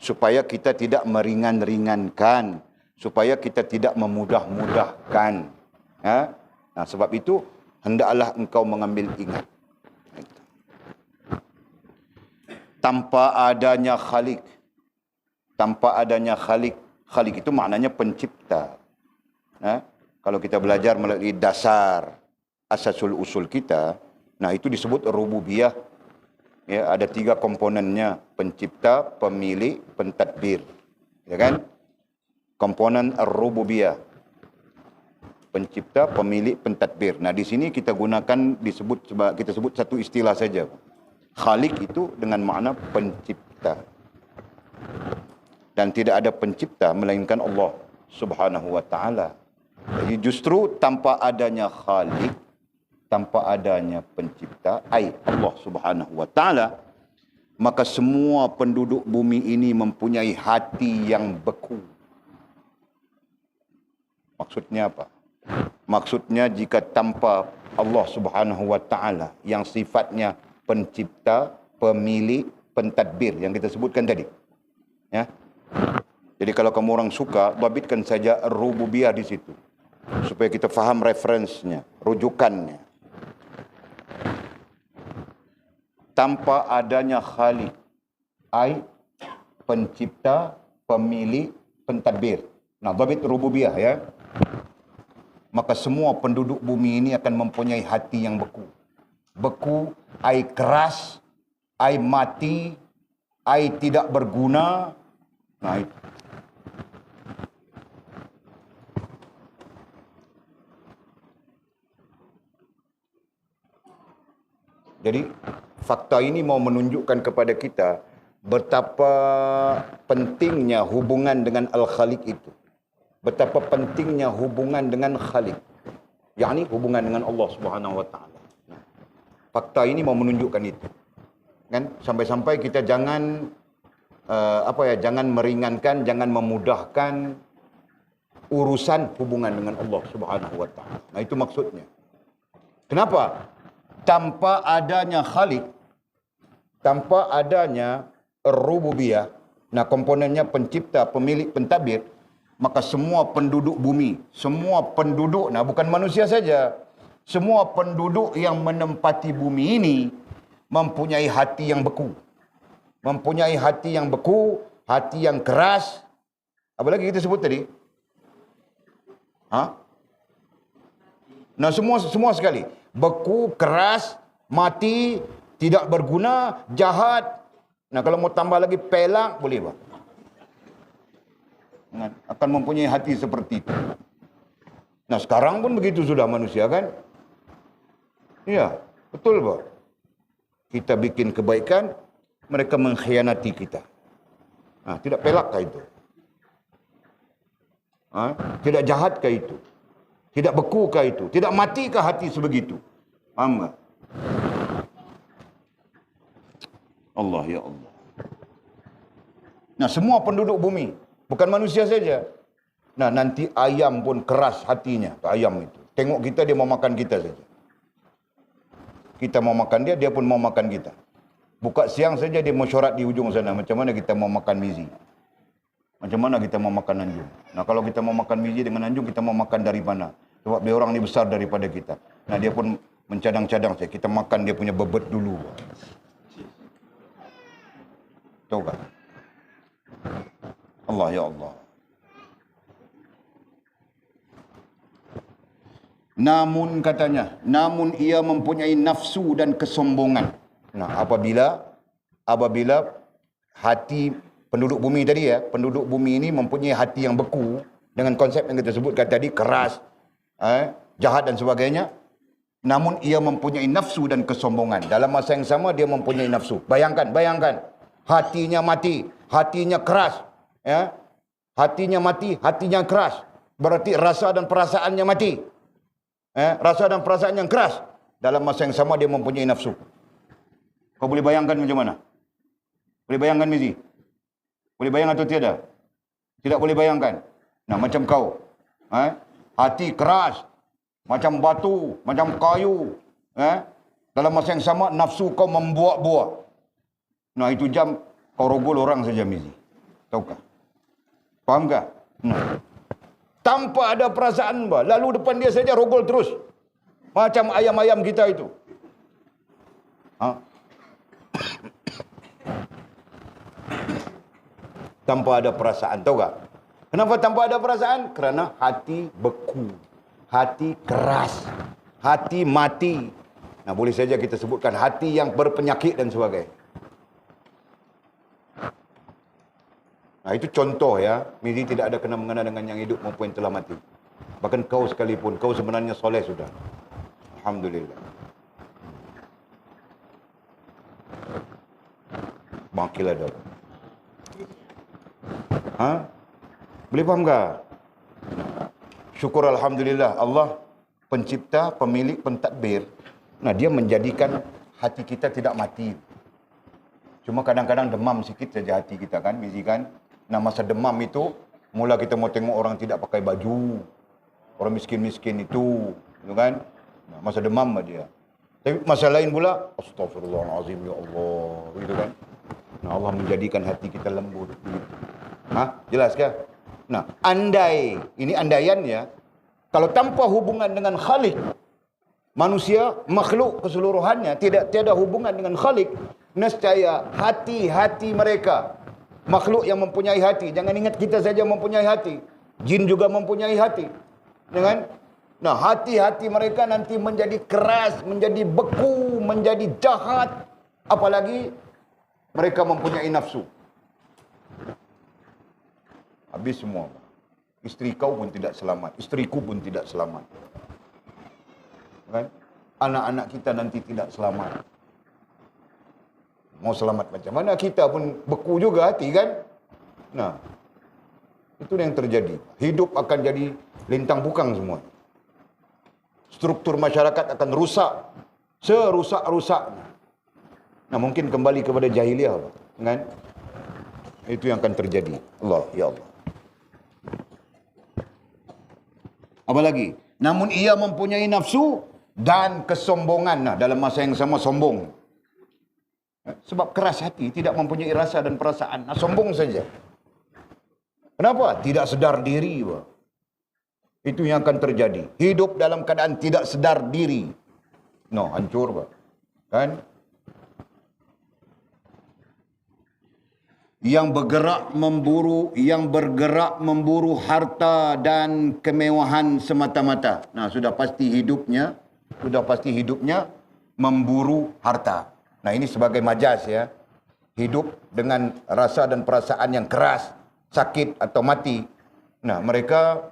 Supaya kita tidak meringan-ringankan, supaya kita tidak memudah-mudahkan. Ya? Nah, sebab itu hendaklah engkau mengambil ingat. Tanpa adanya Khalik, tanpa adanya Khalik, Khalik itu maknanya pencipta. Ya? Kalau kita belajar melalui dasar asasul usul kita, nah itu disebut rububiyah. Ya, ada 3 komponennya: pencipta, pemilik, pentadbir. Ya kan? Komponen rububiyah. Pencipta, pemilik, pentadbir. Nah, di sini kita gunakan kita sebut satu istilah saja. Khalik itu dengan makna pencipta. Dan tidak ada pencipta melainkan Allah Subhanahu wa taala. Jadi justru tanpa adanya Khalik, tanpa adanya pencipta, Allah Subhanahu wa taala, maka semua penduduk bumi ini mempunyai hati yang beku. Maksudnya apa? Maksudnya jika tanpa Allah Subhanahu wa taala yang sifatnya pencipta, pemilik, pentadbir yang kita sebutkan tadi. Ya. Jadi kalau kamu orang suka, dhabitkan saja rububiyah di situ supaya kita faham referensinya, rujukannya. Tanpa adanya Khalik, pencipta, pemilik, pentadbir. Nah, dhabit rububiyah, ya. Maka semua penduduk bumi ini akan mempunyai hati yang beku. Beku, keras, mati, tidak berguna. Nah, itu. Jadi fakta ini mau menunjukkan kepada kita betapa pentingnya hubungan dengan Al-Khaliq itu. Betapa pentingnya hubungan dengan Khaliq. Yakni hubungan dengan Allah Subhanahu wa taala. Fakta ini mau menunjukkan itu. Kan sampai-sampai kita jangan jangan meringankan, jangan memudahkan urusan hubungan dengan Allah Subhanahu wa taala. Nah, itu maksudnya. Kenapa? Tanpa adanya Khalik, tanpa adanya ar-rububiyah, nah komponennya pencipta, pemilik, pentadbir, maka semua penduduk bumi, semua penduduk, nah bukan manusia saja, semua penduduk yang menempati bumi ini mempunyai hati yang beku. Mempunyai hati yang beku, hati yang keras. Apa lagi kita sebut tadi? Nah semua sekali. Beku, keras, mati, tidak berguna, jahat. Nah kalau mau tambah lagi pelak, boleh pak. Akan mempunyai hati seperti itu. Nah sekarang pun begitu sudah manusia kan? Iya, betul pak. Kita bikin kebaikan, mereka mengkhianati kita. Nah, tidak pelakkah itu? Tidak jahatkah itu? Tidak bekukah itu? Tidak matikah hati sebegitu? Paham tak? Allah ya Allah. Nah, semua penduduk bumi, bukan manusia saja. Nah, nanti ayam pun keras hatinya, ayam itu. Tengok kita, dia mau makan kita saja. Kita mau makan dia, dia pun mau makan kita. Buka siang saja dia mesyuarat di ujung sana. Macam mana kita mau makan mizi? Macam mana kita mau makan anjing? Nah kalau kita mau makan mizi dengan anjing, kita mau makan dari mana? Sebab dia orang ni besar daripada kita. Nah dia pun mencadang-cadang saya. Kita makan dia punya bebet dulu. Tahu tak? Allah ya Allah. Namun katanya, namun ia mempunyai nafsu dan kesombongan. Nah, apabila hati penduduk bumi tadi ya, penduduk bumi ini mempunyai hati yang beku dengan konsep yang kita sebutkan tadi, keras, jahat dan sebagainya. Namun ia mempunyai nafsu dan kesombongan. Dalam masa yang sama dia mempunyai nafsu. Bayangkan, hatinya mati, hatinya keras, ya. Hatinya mati, hatinya keras. Berarti rasa dan perasaannya mati. Rasa dan perasaan yang keras. Dalam masa yang sama dia mempunyai nafsu. Kau boleh bayangkan macam mana? Boleh bayangkan Mizi? Boleh bayang atau tiada? Tidak boleh bayangkan. Nah macam kau. Hati keras. Macam batu. Macam kayu. Dalam masa yang sama nafsu kau membuak-buak. Nah itu jam kau rogol orang saja Mizi. Tahukah? Faham tak? Nah. Tanpa ada perasaan, lalu depan dia saja rogol terus. Macam ayam-ayam kita itu. Tanpa ada perasaan, tahu tak? Kenapa tanpa ada perasaan? Kerana hati beku, hati keras, hati mati. Nah boleh saja kita sebutkan hati yang berpenyakit dan sebagainya. Nah itu contoh ya, Mizi tidak ada kena-mengena dengan yang hidup maupun yang telah mati. Bahkan kau sekalipun, kau sebenarnya soleh sudah. Alhamdulillah. Makilah dah. Boleh faham tak? Syukur Alhamdulillah, Allah pencipta, pemilik, pentadbir. Nah dia menjadikan hati kita tidak mati. Cuma kadang-kadang demam sikit saja hati kita kan, Mizi kan. Nah masa demam itu, mula kita mau tengok orang tidak pakai baju. Orang miskin-miskin itu kan. Nah, masa demam dia. Tapi masa lain pula, astagfirullahalazim ya Allah, gitu kan. Nah Allah menjadikan hati kita lembut. Jelas ke? Nah, andai, ini andaian ya. Kalau tanpa hubungan dengan Khalik, manusia, makhluk keseluruhannya, tiada hubungan dengan Khalik, nescaya hati-hati mereka, makhluk yang mempunyai hati, jangan ingat kita saja mempunyai hati, jin juga mempunyai hati, kan? Nah, hati-hati mereka nanti menjadi keras, menjadi beku, menjadi jahat, apalagi mereka mempunyai nafsu. Habis semua. Isteri kau pun tidak selamat, isteriku pun tidak selamat. Kan? Anak-anak kita nanti tidak selamat. Mau selamat macam mana, kita pun beku juga hati kan. Nah, itu yang terjadi. Hidup akan jadi lintang pukang semua. Struktur masyarakat akan rusak, serusak-rusaknya. Nah, mungkin kembali kepada jahiliyah, kan? Itu yang akan terjadi. Allah, ya Allah. Apa lagi? Namun ia mempunyai nafsu dan kesombongan. Nah, dalam masa yang sama sombong. Sebab keras hati, tidak mempunyai rasa dan perasaan, sombong saja. Kenapa? Tidak sedar diri, Pak. Itu yang akan terjadi. Hidup dalam keadaan tidak sedar diri. No, hancur, Pak. Kan? Yang bergerak memburu harta dan kemewahan semata-mata. Nah, sudah pasti hidupnya memburu harta. Nah, ini sebagai majas ya. Hidup dengan rasa dan perasaan yang keras, sakit atau mati. Nah, mereka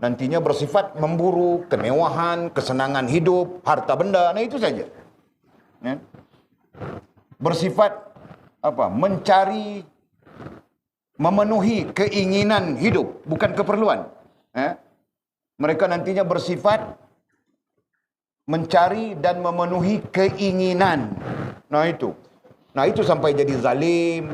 nantinya bersifat memburu kemewahan, kesenangan hidup, harta benda. Nah, itu saja. Ya. Bersifat mencari, memenuhi keinginan hidup, bukan keperluan. Mereka nantinya bersifat mencari dan memenuhi keinginan. Nah itu sampai jadi zalim,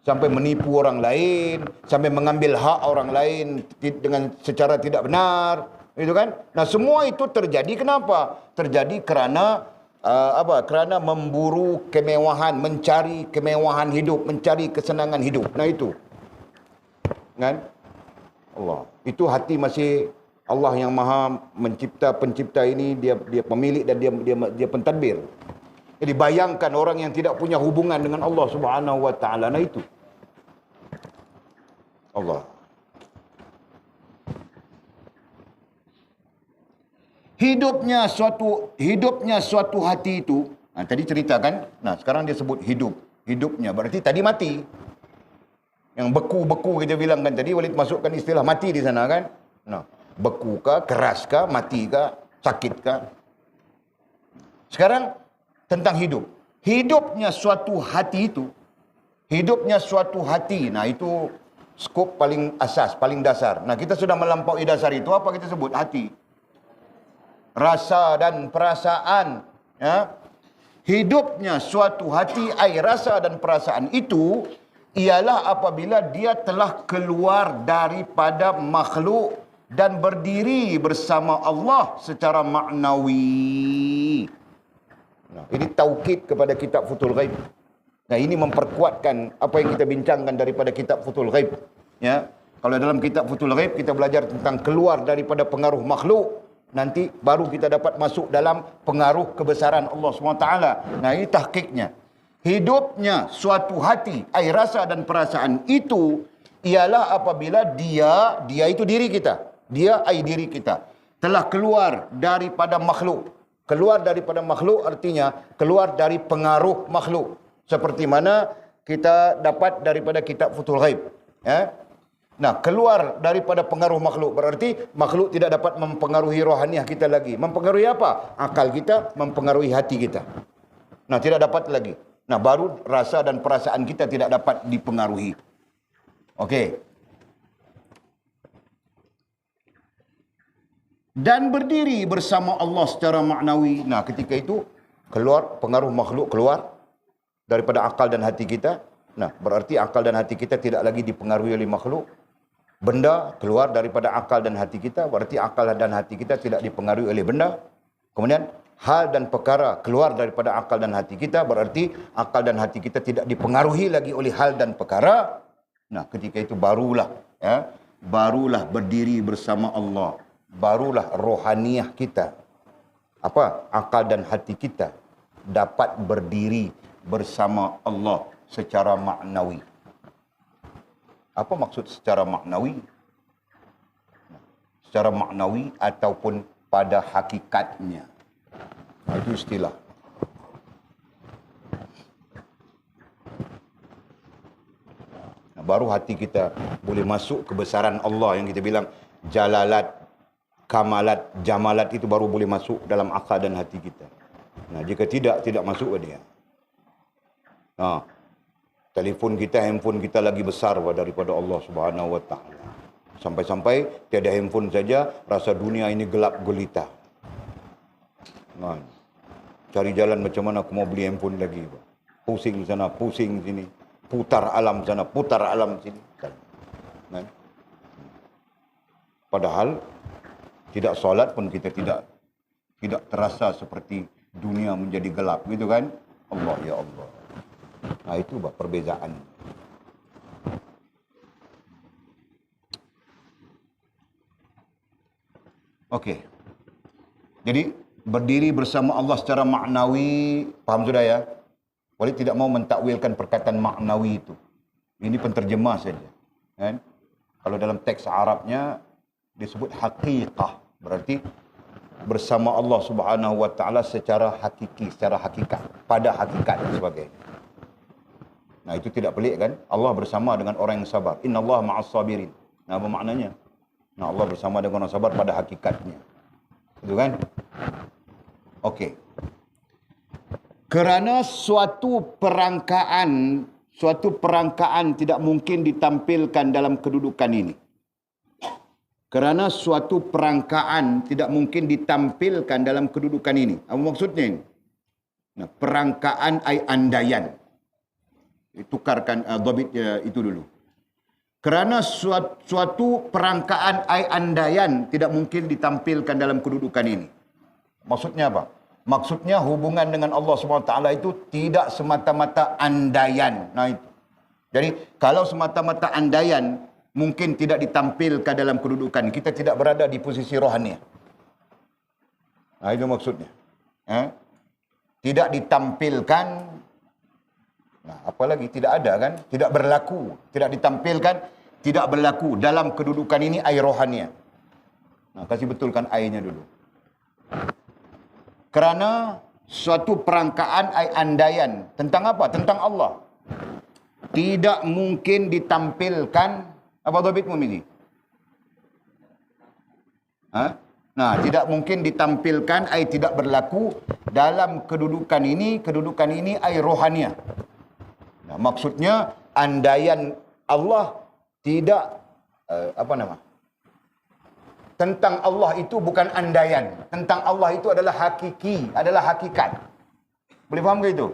sampai menipu orang lain, sampai mengambil hak orang lain dengan secara tidak benar, itu kan? Nah, semua itu terjadi kenapa? Terjadi karena kerana memburu kemewahan, mencari kemewahan hidup, mencari kesenangan hidup. Nah itu. Kan? Allah. Itu hati masih Allah yang Maha pencipta ini, dia pemilik dan dia pentadbir. Jadi bayangkan orang yang tidak punya hubungan dengan Allah Subhanahu wa taala. Nah itu. Allah. Hidupnya suatu hati itu, tadi ceritakan, nah sekarang dia sebut hidupnya, berarti tadi mati. Yang beku-beku kita bilang kan tadi, Walid masukkan istilah mati di sana kan. Nah, beku kah, keras kah, mati kah, sakit kah? Sekarang tentang hidup. Hidupnya suatu hati, nah itu skop paling asas, paling dasar. Nah, kita sudah melampaui dasar itu, apa kita sebut? Hati. Rasa dan perasaan, ya. Hidupnya suatu hati, rasa dan perasaan itu ialah apabila dia telah keluar daripada makhluk dan berdiri bersama Allah secara maknawi. Nah, ini taukid kepada kitab Futhul Ghaib. Nah, ini memperkuatkan apa yang kita bincangkan daripada kitab Futhul Ghaib, ya. Kalau dalam kitab Futhul Ghaib kita belajar tentang keluar daripada pengaruh makhluk, nanti baru kita dapat masuk dalam pengaruh kebesaran Allah SWT. Nah, ini tahqiqnya. Hidupnya suatu hati, rasa dan perasaan itu ialah apabila dia itu diri kita. Dia diri kita telah keluar daripada makhluk. Keluar daripada makhluk artinya keluar dari pengaruh makhluk. Seperti mana kita dapat daripada kitab Futhul Ghaib, ya. Nah, keluar daripada pengaruh makhluk berarti makhluk tidak dapat mempengaruhi rohaniah kita lagi. Mempengaruhi apa? Akal kita, mempengaruhi hati kita. Nah, tidak dapat lagi. Nah, baru rasa dan perasaan kita tidak dapat dipengaruhi. Okey. Dan berdiri bersama Allah secara maknawi. Nah, ketika itu keluar pengaruh makhluk, keluar daripada akal dan hati kita. Nah, berarti akal dan hati kita tidak lagi dipengaruhi oleh makhluk. Benda keluar daripada akal dan hati kita, berarti akal dan hati kita tidak dipengaruhi oleh benda. Kemudian hal dan perkara keluar daripada akal dan hati kita, berarti akal dan hati kita tidak dipengaruhi lagi oleh hal dan perkara. Nah, ketika itu barulah berdiri bersama Allah. Barulah rohaniah kita, akal dan hati kita dapat berdiri bersama Allah secara maknawi. Apa maksud secara maknawi? Secara maknawi ataupun pada hakikatnya. Itu istilah. Nah, baru hati kita boleh masuk kebesaran Allah yang kita bilang jalalat, kamalat, jamalat, itu baru boleh masuk dalam akal dan hati kita. Nah, jika tidak masuk ke dia. Nah, telefon kita, handphone kita lagi besar daripada Allah Subhanahu wa taala. Sampai-sampai tiada handphone saja rasa dunia ini gelap gulita. Nah, cari jalan macam mana aku mau beli handphone lagi. Pusing sana, pusing sini. Putar alam sana, putar alam sini. Nah. Padahal tidak solat pun kita tidak terasa seperti dunia menjadi gelap, gitu kan? Allah, ya Allah. Nah, itu perbezaan. Okey. Jadi, berdiri bersama Allah secara maknawi, faham sudah ya? Walid tidak mau mentakwilkan perkataan maknawi itu. Ini penterjemah saja. Kan? Kalau dalam teks Arabnya disebut haqiqah. Berarti bersama Allah Subhanahu wa taala secara hakiki, secara hakikat, pada hakikat dan sebagainya. Nah, itu tidak pelik kan? Allah bersama dengan orang yang sabar. Innallaha ma'as sabirin. Nah, apa maknanya? Nah, Allah bersama dengan orang sabar pada hakikatnya. Itu kan? Okey. Kerana suatu perangkaan tidak mungkin ditampilkan dalam kedudukan ini. Kerana suatu perangkaan tidak mungkin ditampilkan dalam kedudukan ini. Apa maksudnya ini? Nah, perangkaan ai andaian. Tukarkan dhabitnya itu dulu. Kerana suatu perangkaan ai andaian tidak mungkin ditampilkan dalam kedudukan ini. Maksudnya apa? Maksudnya hubungan dengan Allah SWT itu tidak semata-mata andaian. Nah itu. Jadi kalau semata-mata andaian mungkin tidak ditampilkan dalam kedudukan. Kita tidak berada di posisi rohani. Nah itu maksudnya. Tidak ditampilkan. Nah apalagi tidak ada kan? Tidak berlaku. Tidak ditampilkan. Tidak berlaku dalam kedudukan ini ai rohani. Nah kasih betulkan ai-nya dulu. Kerana suatu perangkaan ai andaian. Tentang apa? Tentang Allah. Tidak mungkin ditampilkan. Apa dhabitmu ini? Nah, tidak mungkin ditampilkan ai tidak berlaku dalam kedudukan ini ai rohaniah. Nah, maksudnya andaian Allah tidak tentang Allah itu bukan andaian. Tentang Allah itu adalah hakiki, adalah hakikat. Boleh faham ke itu?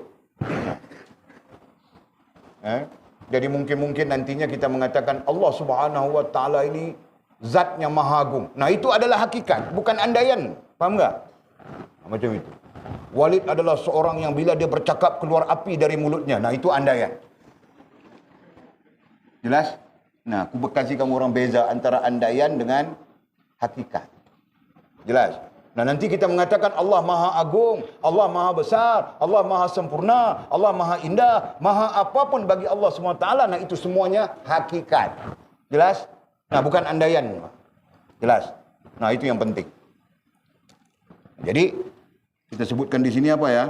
Jadi mungkin nantinya kita mengatakan Allah Subhanahu wa taala ini zatnya maha agung. Nah, itu adalah hakikat, bukan andaian. Faham enggak? Macam itu. Walid adalah seorang yang bila dia bercakap keluar api dari mulutnya. Nah, itu andaian. Jelas? Nah, aku kasih kamu orang beza antara andaian dengan hakikat. Jelas? Nah, nanti kita mengatakan Allah maha agung, Allah maha besar, Allah maha sempurna, Allah maha indah, maha apapun bagi Allah SWT. Nah, itu semuanya hakikat. Jelas? Nah, bukan andaian. Jelas? Nah, itu yang penting. Jadi, kita sebutkan di sini apa ya?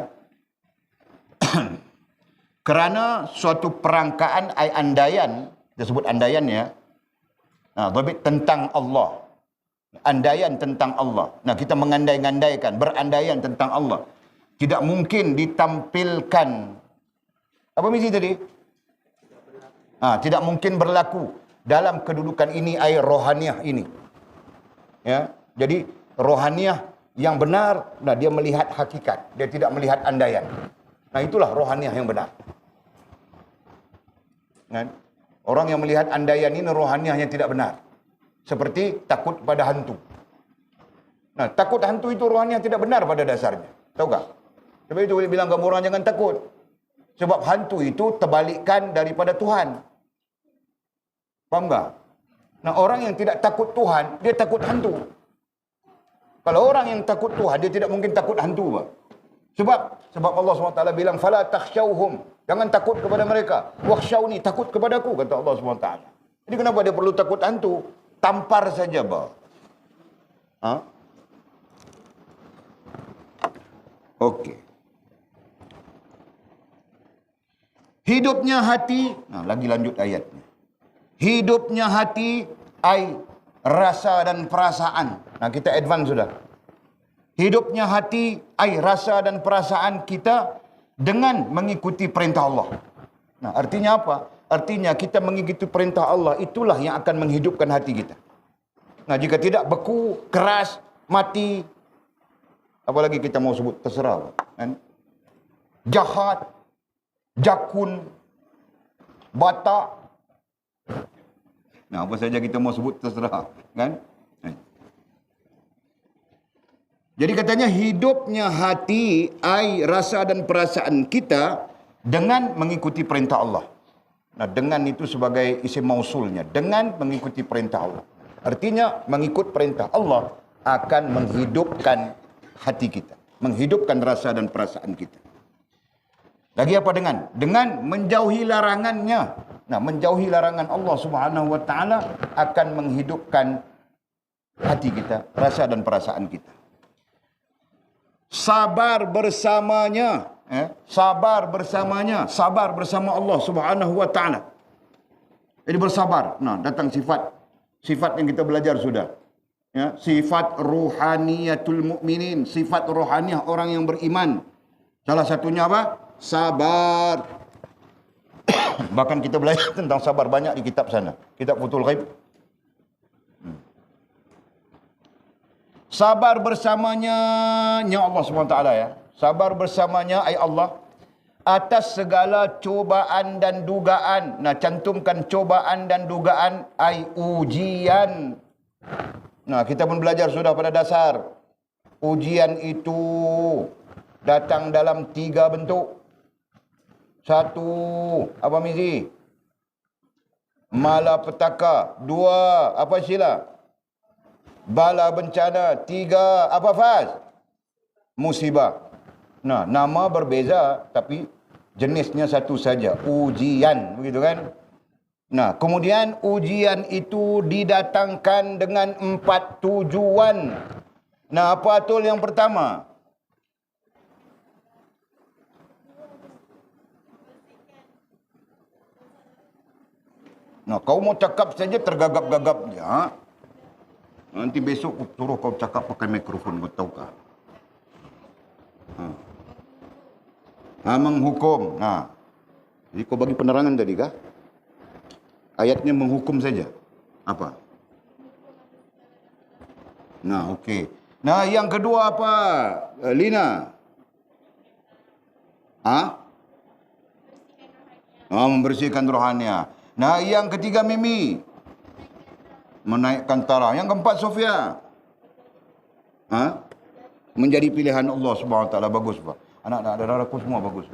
Kerana suatu perangkaan ai andaian, kita sebut andaian ya. Nah, dhabit tentang Allah. Andaian tentang Allah. Nah, kita mengandai-ngandaikan, berandaian tentang Allah. Tidak mungkin ditampilkan. Apa misi tadi? Tidak mungkin berlaku dalam kedudukan ini ai rohaniah ini. Ya. Jadi rohaniah yang benar, nah dia melihat hakikat, dia tidak melihat andaian. Nah, itulah rohaniah yang benar. Kan? Orang yang melihat andaian ini rohaniahnya tidak benar. Seperti takut pada hantu. Nah, takut hantu itu rohaniah tidak benar pada dasarnya. Tahu tak? Sebab itu boleh bilang kamu orang jangan takut. Sebab hantu itu terbalikkan daripada Tuhan. Faham tak? Nah, orang yang tidak takut Tuhan, dia takut hantu. Kalau orang yang takut Tuhan, dia tidak mungkin takut hantu. Sebab Allah SWT bilang, "Fala takhshawhum." Jangan takut kepada mereka. "Wakhshawni," takut kepadaku, kata Allah SWT. Jadi kenapa dia perlu takut hantu? Tampar saja, Okey. Hidupnya hati, lagi lanjut ayatnya. Hidupnya hati ai rasa dan perasaan. Nah, kita advance sudah. Hidupnya hati ai rasa dan perasaan kita dengan mengikuti perintah Allah. Nah, artinya apa? Artinya kita mengikuti perintah Allah, itulah yang akan menghidupkan hati kita. Nah, jika tidak beku, keras, mati, apalagi kita mau sebut terserah, kan? Jahat, jakun, batak. Nah, apa saja kita mau sebut terserah, kan? Jadi katanya hidupnya hati, rasa dan perasaan kita dengan mengikuti perintah Allah. Nah, dengan itu sebagai isim mausulnya, dengan mengikuti perintah Allah. Artinya mengikut perintah Allah akan menghidupkan hati kita, menghidupkan rasa dan perasaan kita. Lagi apa dengan? Dengan menjauhi larangannya. Nah, menjauhi larangan Allah Subhanahu wa taala akan menghidupkan hati kita, rasa dan perasaan kita. Sabar bersamanya, sabar bersamanya, sabar bersama Allah Subhanahu wa taala. Jadi bersabar. Nah, datang sifat yang kita belajar sudah. Ya, sifat ruhaniyatul mukminin, sifat rohaniah orang yang beriman. Salah satunya apa? Sabar. Bahkan kita belajar tentang sabar banyak di kitab sana. Kitab Futhul Ghaib. Sabar bersamanya Allah SWT ya. Sabar bersamanya Allah atas segala cobaan dan dugaan. Nah, cantumkan cobaan dan dugaan ujian. Nah, kita pun belajar sudah pada dasar. Ujian itu datang dalam 3 bentuk. 1, apa Mizi? Malapetaka. 2, apa sila? Bala bencana. 3, apa Faz? Musibah. Nah, nama berbeza tapi jenisnya satu saja, ujian, begitu kan? Nah, kemudian ujian itu didatangkan dengan 4 tujuan. Nah, apa Atul yang pertama? Nah, kau mau cakap saja tergagap-gagap ya. Nanti besok suruh kau cakap pakai mikrofon, kau tahu kah? Menghukum. Nah, jadi kau bagi penerangan tadi kah? Ayatnya menghukum saja. Apa? Nah, okey. Nah, yang kedua apa, Lina? Membersihkan rohania. Nah, yang ketiga Mimi? Menaikkan taraf. Yang keempat Sofia? Menjadi pilihan Allah Subhanahu Wa Taala. Bagus Pak. Anak-anak saudaraku semua bagus.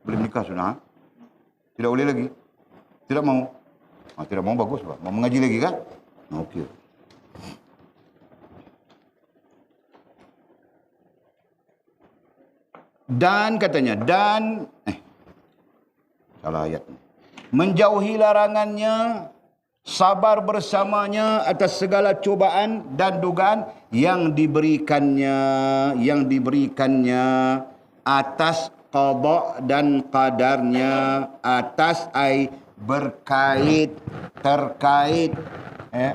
Boleh menikah sudah? Tidak boleh lagi? Tidak mau? Tidak mau, bagus Pak. Mau mengaji lagi kan? Okey. Dan katanya, salah ayat. Menjauhi larangannya, sabar bersamanya atas segala cobaan dan dugaan yang diberikannya atas qada dan qadarnya, atas berkait, terkait,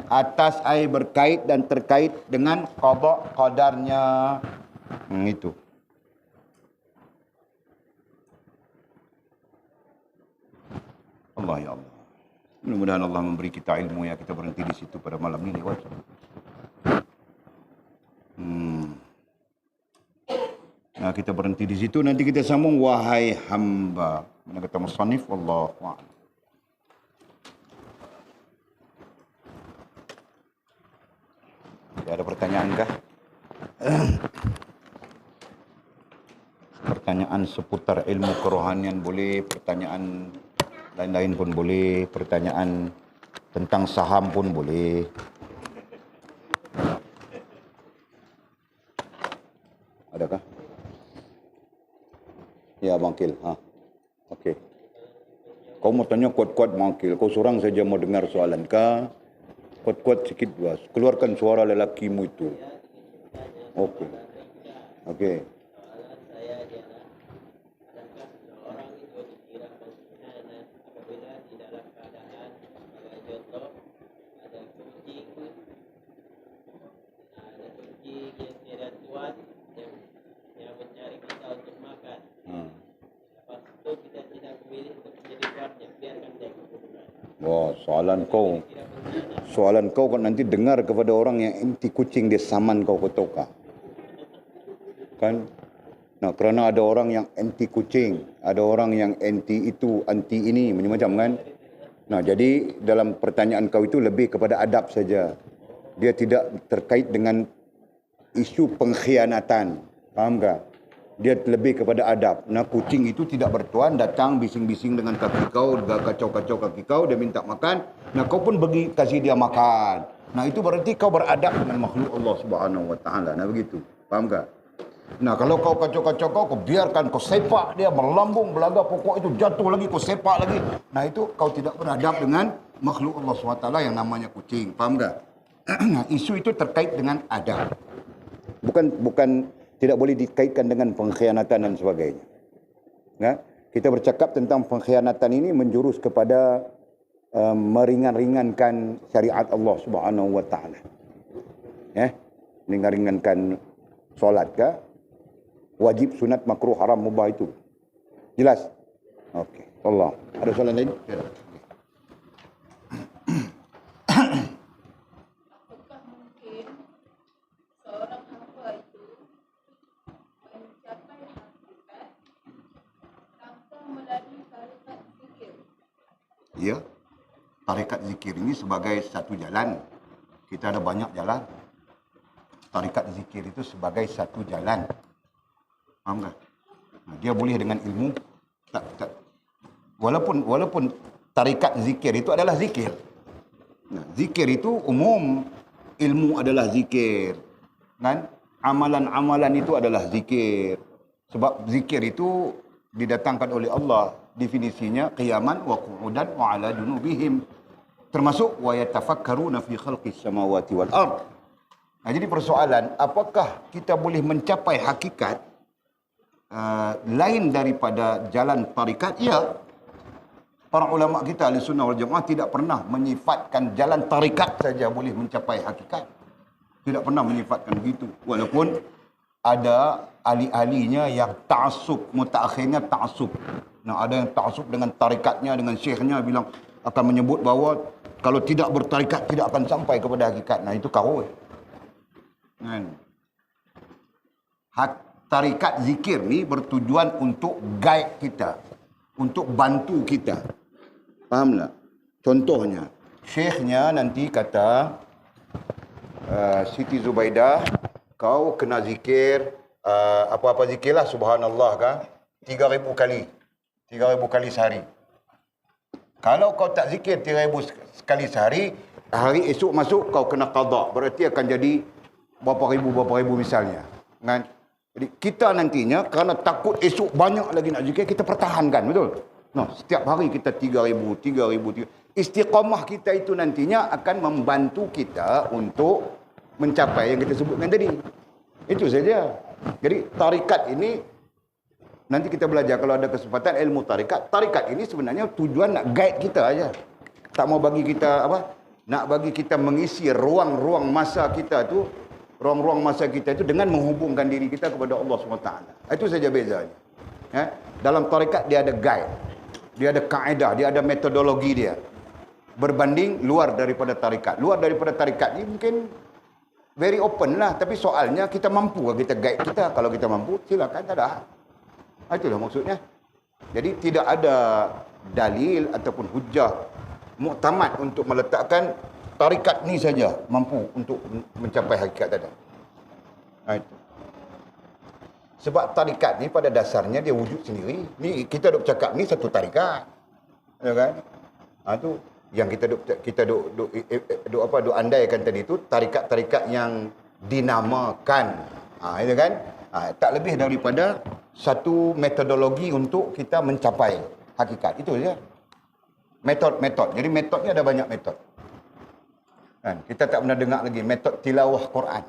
atas berkait dan terkait dengan qada qadarnya. Itu. Allah ya Allah. Mudah-mudahan Allah memberi kita ilmu ya. Kita berhenti di situ pada malam ini. Nah, kita berhenti di situ. Nanti kita sambung wahai hamba. Mana kata musannif? Wallahu a'lam. Ada pertanyaan kah? Pertanyaan seputar ilmu kerohanian boleh, pertanyaan lain-lain pun boleh, pertanyaan tentang saham pun boleh. Adakah? Ya, Bangkil. Okey. Kau mau tanya kuat-kuat Bangkil. Kau seorang saja mau dengar soalan kah? Kuat-kuat sikit bos. Keluarkan suara lelakimu itu. Okey. Okey. Soalan kau kan nanti dengar kepada orang yang anti kucing, dia saman kau tahu. Kan? Nah, kerana ada orang yang anti kucing, ada orang yang anti itu, anti ini, macam-macam kan? Nah, jadi dalam pertanyaan kau itu lebih kepada adab saja. Dia tidak terkait dengan isu pengkhianatan. Faham tak? Dia lebih kepada adab. Nah, kucing itu tidak bertuan, datang bising-bising dengan kaki kau, kacau-kacau kaki kau, dia minta makan. Nah, kau pun bagi kasih dia makan. Nah, itu berarti kau beradab dengan makhluk Allah Subhanahu Wa Taala. Nah, begitu. Faham tak? Nah, kalau kau kacau-kacau kau biarkan, kau sepak dia berlambung, belaga pokok itu jatuh lagi, kau sepak lagi. Nah, itu kau tidak beradab dengan makhluk Allah SWT yang namanya kucing. Faham tak? Nah, isu itu terkait dengan adab. Bukan tidak boleh dikaitkan dengan pengkhianatan dan sebagainya. Ya? Kita bercakap tentang pengkhianatan ini menjurus kepada meringan-ringankan syariat Allah Subhanahu Wa Taala. Ya, meringan-ringankan solat ke, wajib, sunat, makruh, haram, mubah itu. Jelas? Okey. Allah. Ada soalan lain? Ya. Apakah mungkin seorang hamba itu mencapai hakikat tanpa melalui tarikat zikir? Ya. Tarikat zikir ini sebagai satu jalan. Kita ada banyak jalan. Tarikat zikir itu sebagai satu jalan. Faham tak? Nah, dia boleh dengan ilmu. Tak. Walaupun tarikat zikir itu adalah zikir. Nah, zikir itu umum. Ilmu adalah zikir. Kan? Amalan-amalan itu adalah zikir. Sebab zikir itu didatangkan oleh Allah. Definisinya qiyaman wa qu'udan wa ala junubihim. Termasuk wa yatafakkaruna fi khalqis samawati wal ard. Nah, jadi persoalan, apakah kita boleh mencapai hakikat lain daripada jalan tarikat? Ya. Para ulama kita ahli sunnah wal jamaah tidak pernah menyifatkan jalan tarikat saja boleh mencapai hakikat. Tidak pernah menyifatkan begitu. Walaupun ada ahli-ahlinya yang ta'assub, mutaakhirnya ta'assub. Nah, ada yang ta'assub dengan tarikatnya, dengan syekhnya, bilang akan menyebut bahawa kalau tidak bertarikat tidak akan sampai kepada hakikat. Nah, itu kawul. Kan? Tarikat zikir ni bertujuan untuk guide kita, untuk bantu kita. Faham tak? Contohnya, syekhnya nanti kata, Siti Zubaidah, kau kena zikir, apa-apa zikirlah, subhanallah kan, 3,000 kali. 3,000 kali sehari. Kalau kau tak zikir 3,000 kali sehari, hari esok masuk kau kena qada. Berarti akan jadi berapa ribu misalnya. Kan? Jadi kita nantinya kerana takut esok banyak lagi nak zikir, kita pertahankan, betul? Nah, setiap hari kita 3,000. Istiqamah kita itu nantinya akan membantu kita untuk mencapai yang kita sebutkan tadi. Itu saja. Jadi tarikat ini, nanti kita belajar kalau ada kesempatan ilmu tarikat. Tarikat ini sebenarnya tujuan nak guide kita aja. Tak mau bagi kita apa? Nak bagi kita mengisi ruang-ruang masa kita tu, ruang-ruang masa kita itu dengan menghubungkan diri kita kepada Allah SWT. Itu saja bezanya. Ya? Dalam tarikat dia ada guide, dia ada kaedah, dia ada metodologi dia. Berbanding luar daripada tarikat. Luar daripada tarikat ni mungkin very open lah. Tapi soalnya kita mampu ke kita guide kita. Kalau kita mampu, silakan, tak ada. Itulah maksudnya. Jadi tidak ada dalil ataupun hujah muktamad untuk meletakkan tarikat ni saja mampu untuk mencapai hakikat tadi. Itu. Sebab tarikat ni pada dasarnya dia wujud sendiri. Ni kita duk cakap ni satu tarikat. Ya kan? Tu yang kita duk andaikan tadi tu tarikat-tarikat yang dinamakan. Itu kan? Tak lebih daripada satu metodologi untuk kita mencapai hakikat. Itu saja. Metod-metod. Jadi metod ni ada banyak metod. Kan? Kita tak pernah dengar lagi metod tilawah Quran.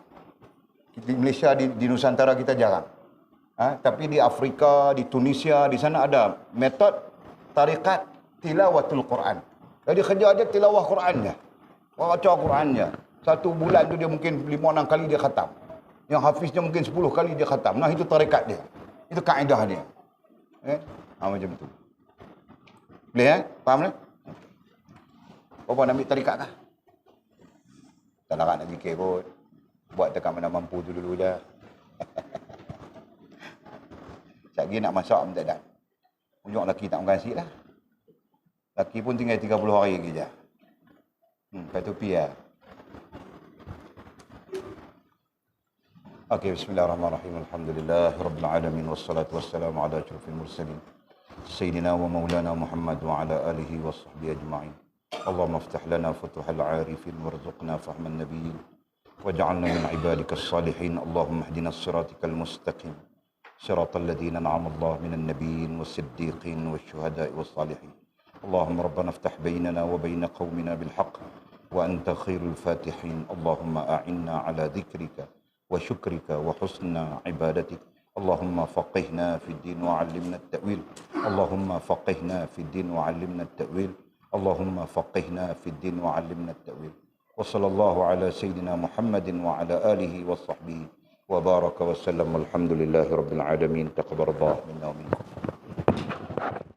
Di Malaysia, di Nusantara kita jarang. Tapi di Afrika, di Tunisia, di sana ada metod tarikat tilawatul Quran. Jadi kerja dia tilawah Quran je. Baca Quran je. Satu bulan tu dia mungkin 5-6 kali dia khatam. Yang hafiznya mungkin 10 kali dia khatam. Nah, itu tarikat dia. Itu kaedah dia. Macam tu. Boleh Faham tak? Apa nak ambil tarikat kah? Tak nak zikir pun. Buat dekat mana mampu tu dulu je. Sekejap lagi nak masak pun tak ada. Ujung lelaki tak makan nasi lah. Lelaki pun tinggal 30 hari lagi je. Pakai topi lah. Oke, bismillahirrahmanirrahim. Alhamdulillahirabbil alamin wassalatu wassalamu ala asyrofil mursalin sayyidina wa maulana Muhammad wa ala alihi washabbihi ajma'in. Allahumma iftah lana futuhal 'arifin warzuqna fahman nabiyyin waj'alna min ibadikas salihin. Allahumma ihdinas siratal mustaqim. Siratal ladzina an'ama Allahu minan nabiyyin was-siddiqin wasyuhada'i was-salihin. Allahumma rabbana iftah bainana wa baina qaumina bil haqq wa anta khairul fatihin. Allahumma a'inna ala dzikrika wa syukrika wa husna ibadatik. Allahumma faqihna fid din wa 'allimna at-ta'wil. Allahumma faqihna fid din wa 'allimna at-ta'wil. Allahumma faqihna fid din wa 'allimna at-ta'wil. Wa sallallahu ala sayyidina Muhammadin wa ala alihi wa sahbihi wa baraka wa sallam. Alhamdulillahi rabbil alamin. Taqabbalallahu minna wa minkum.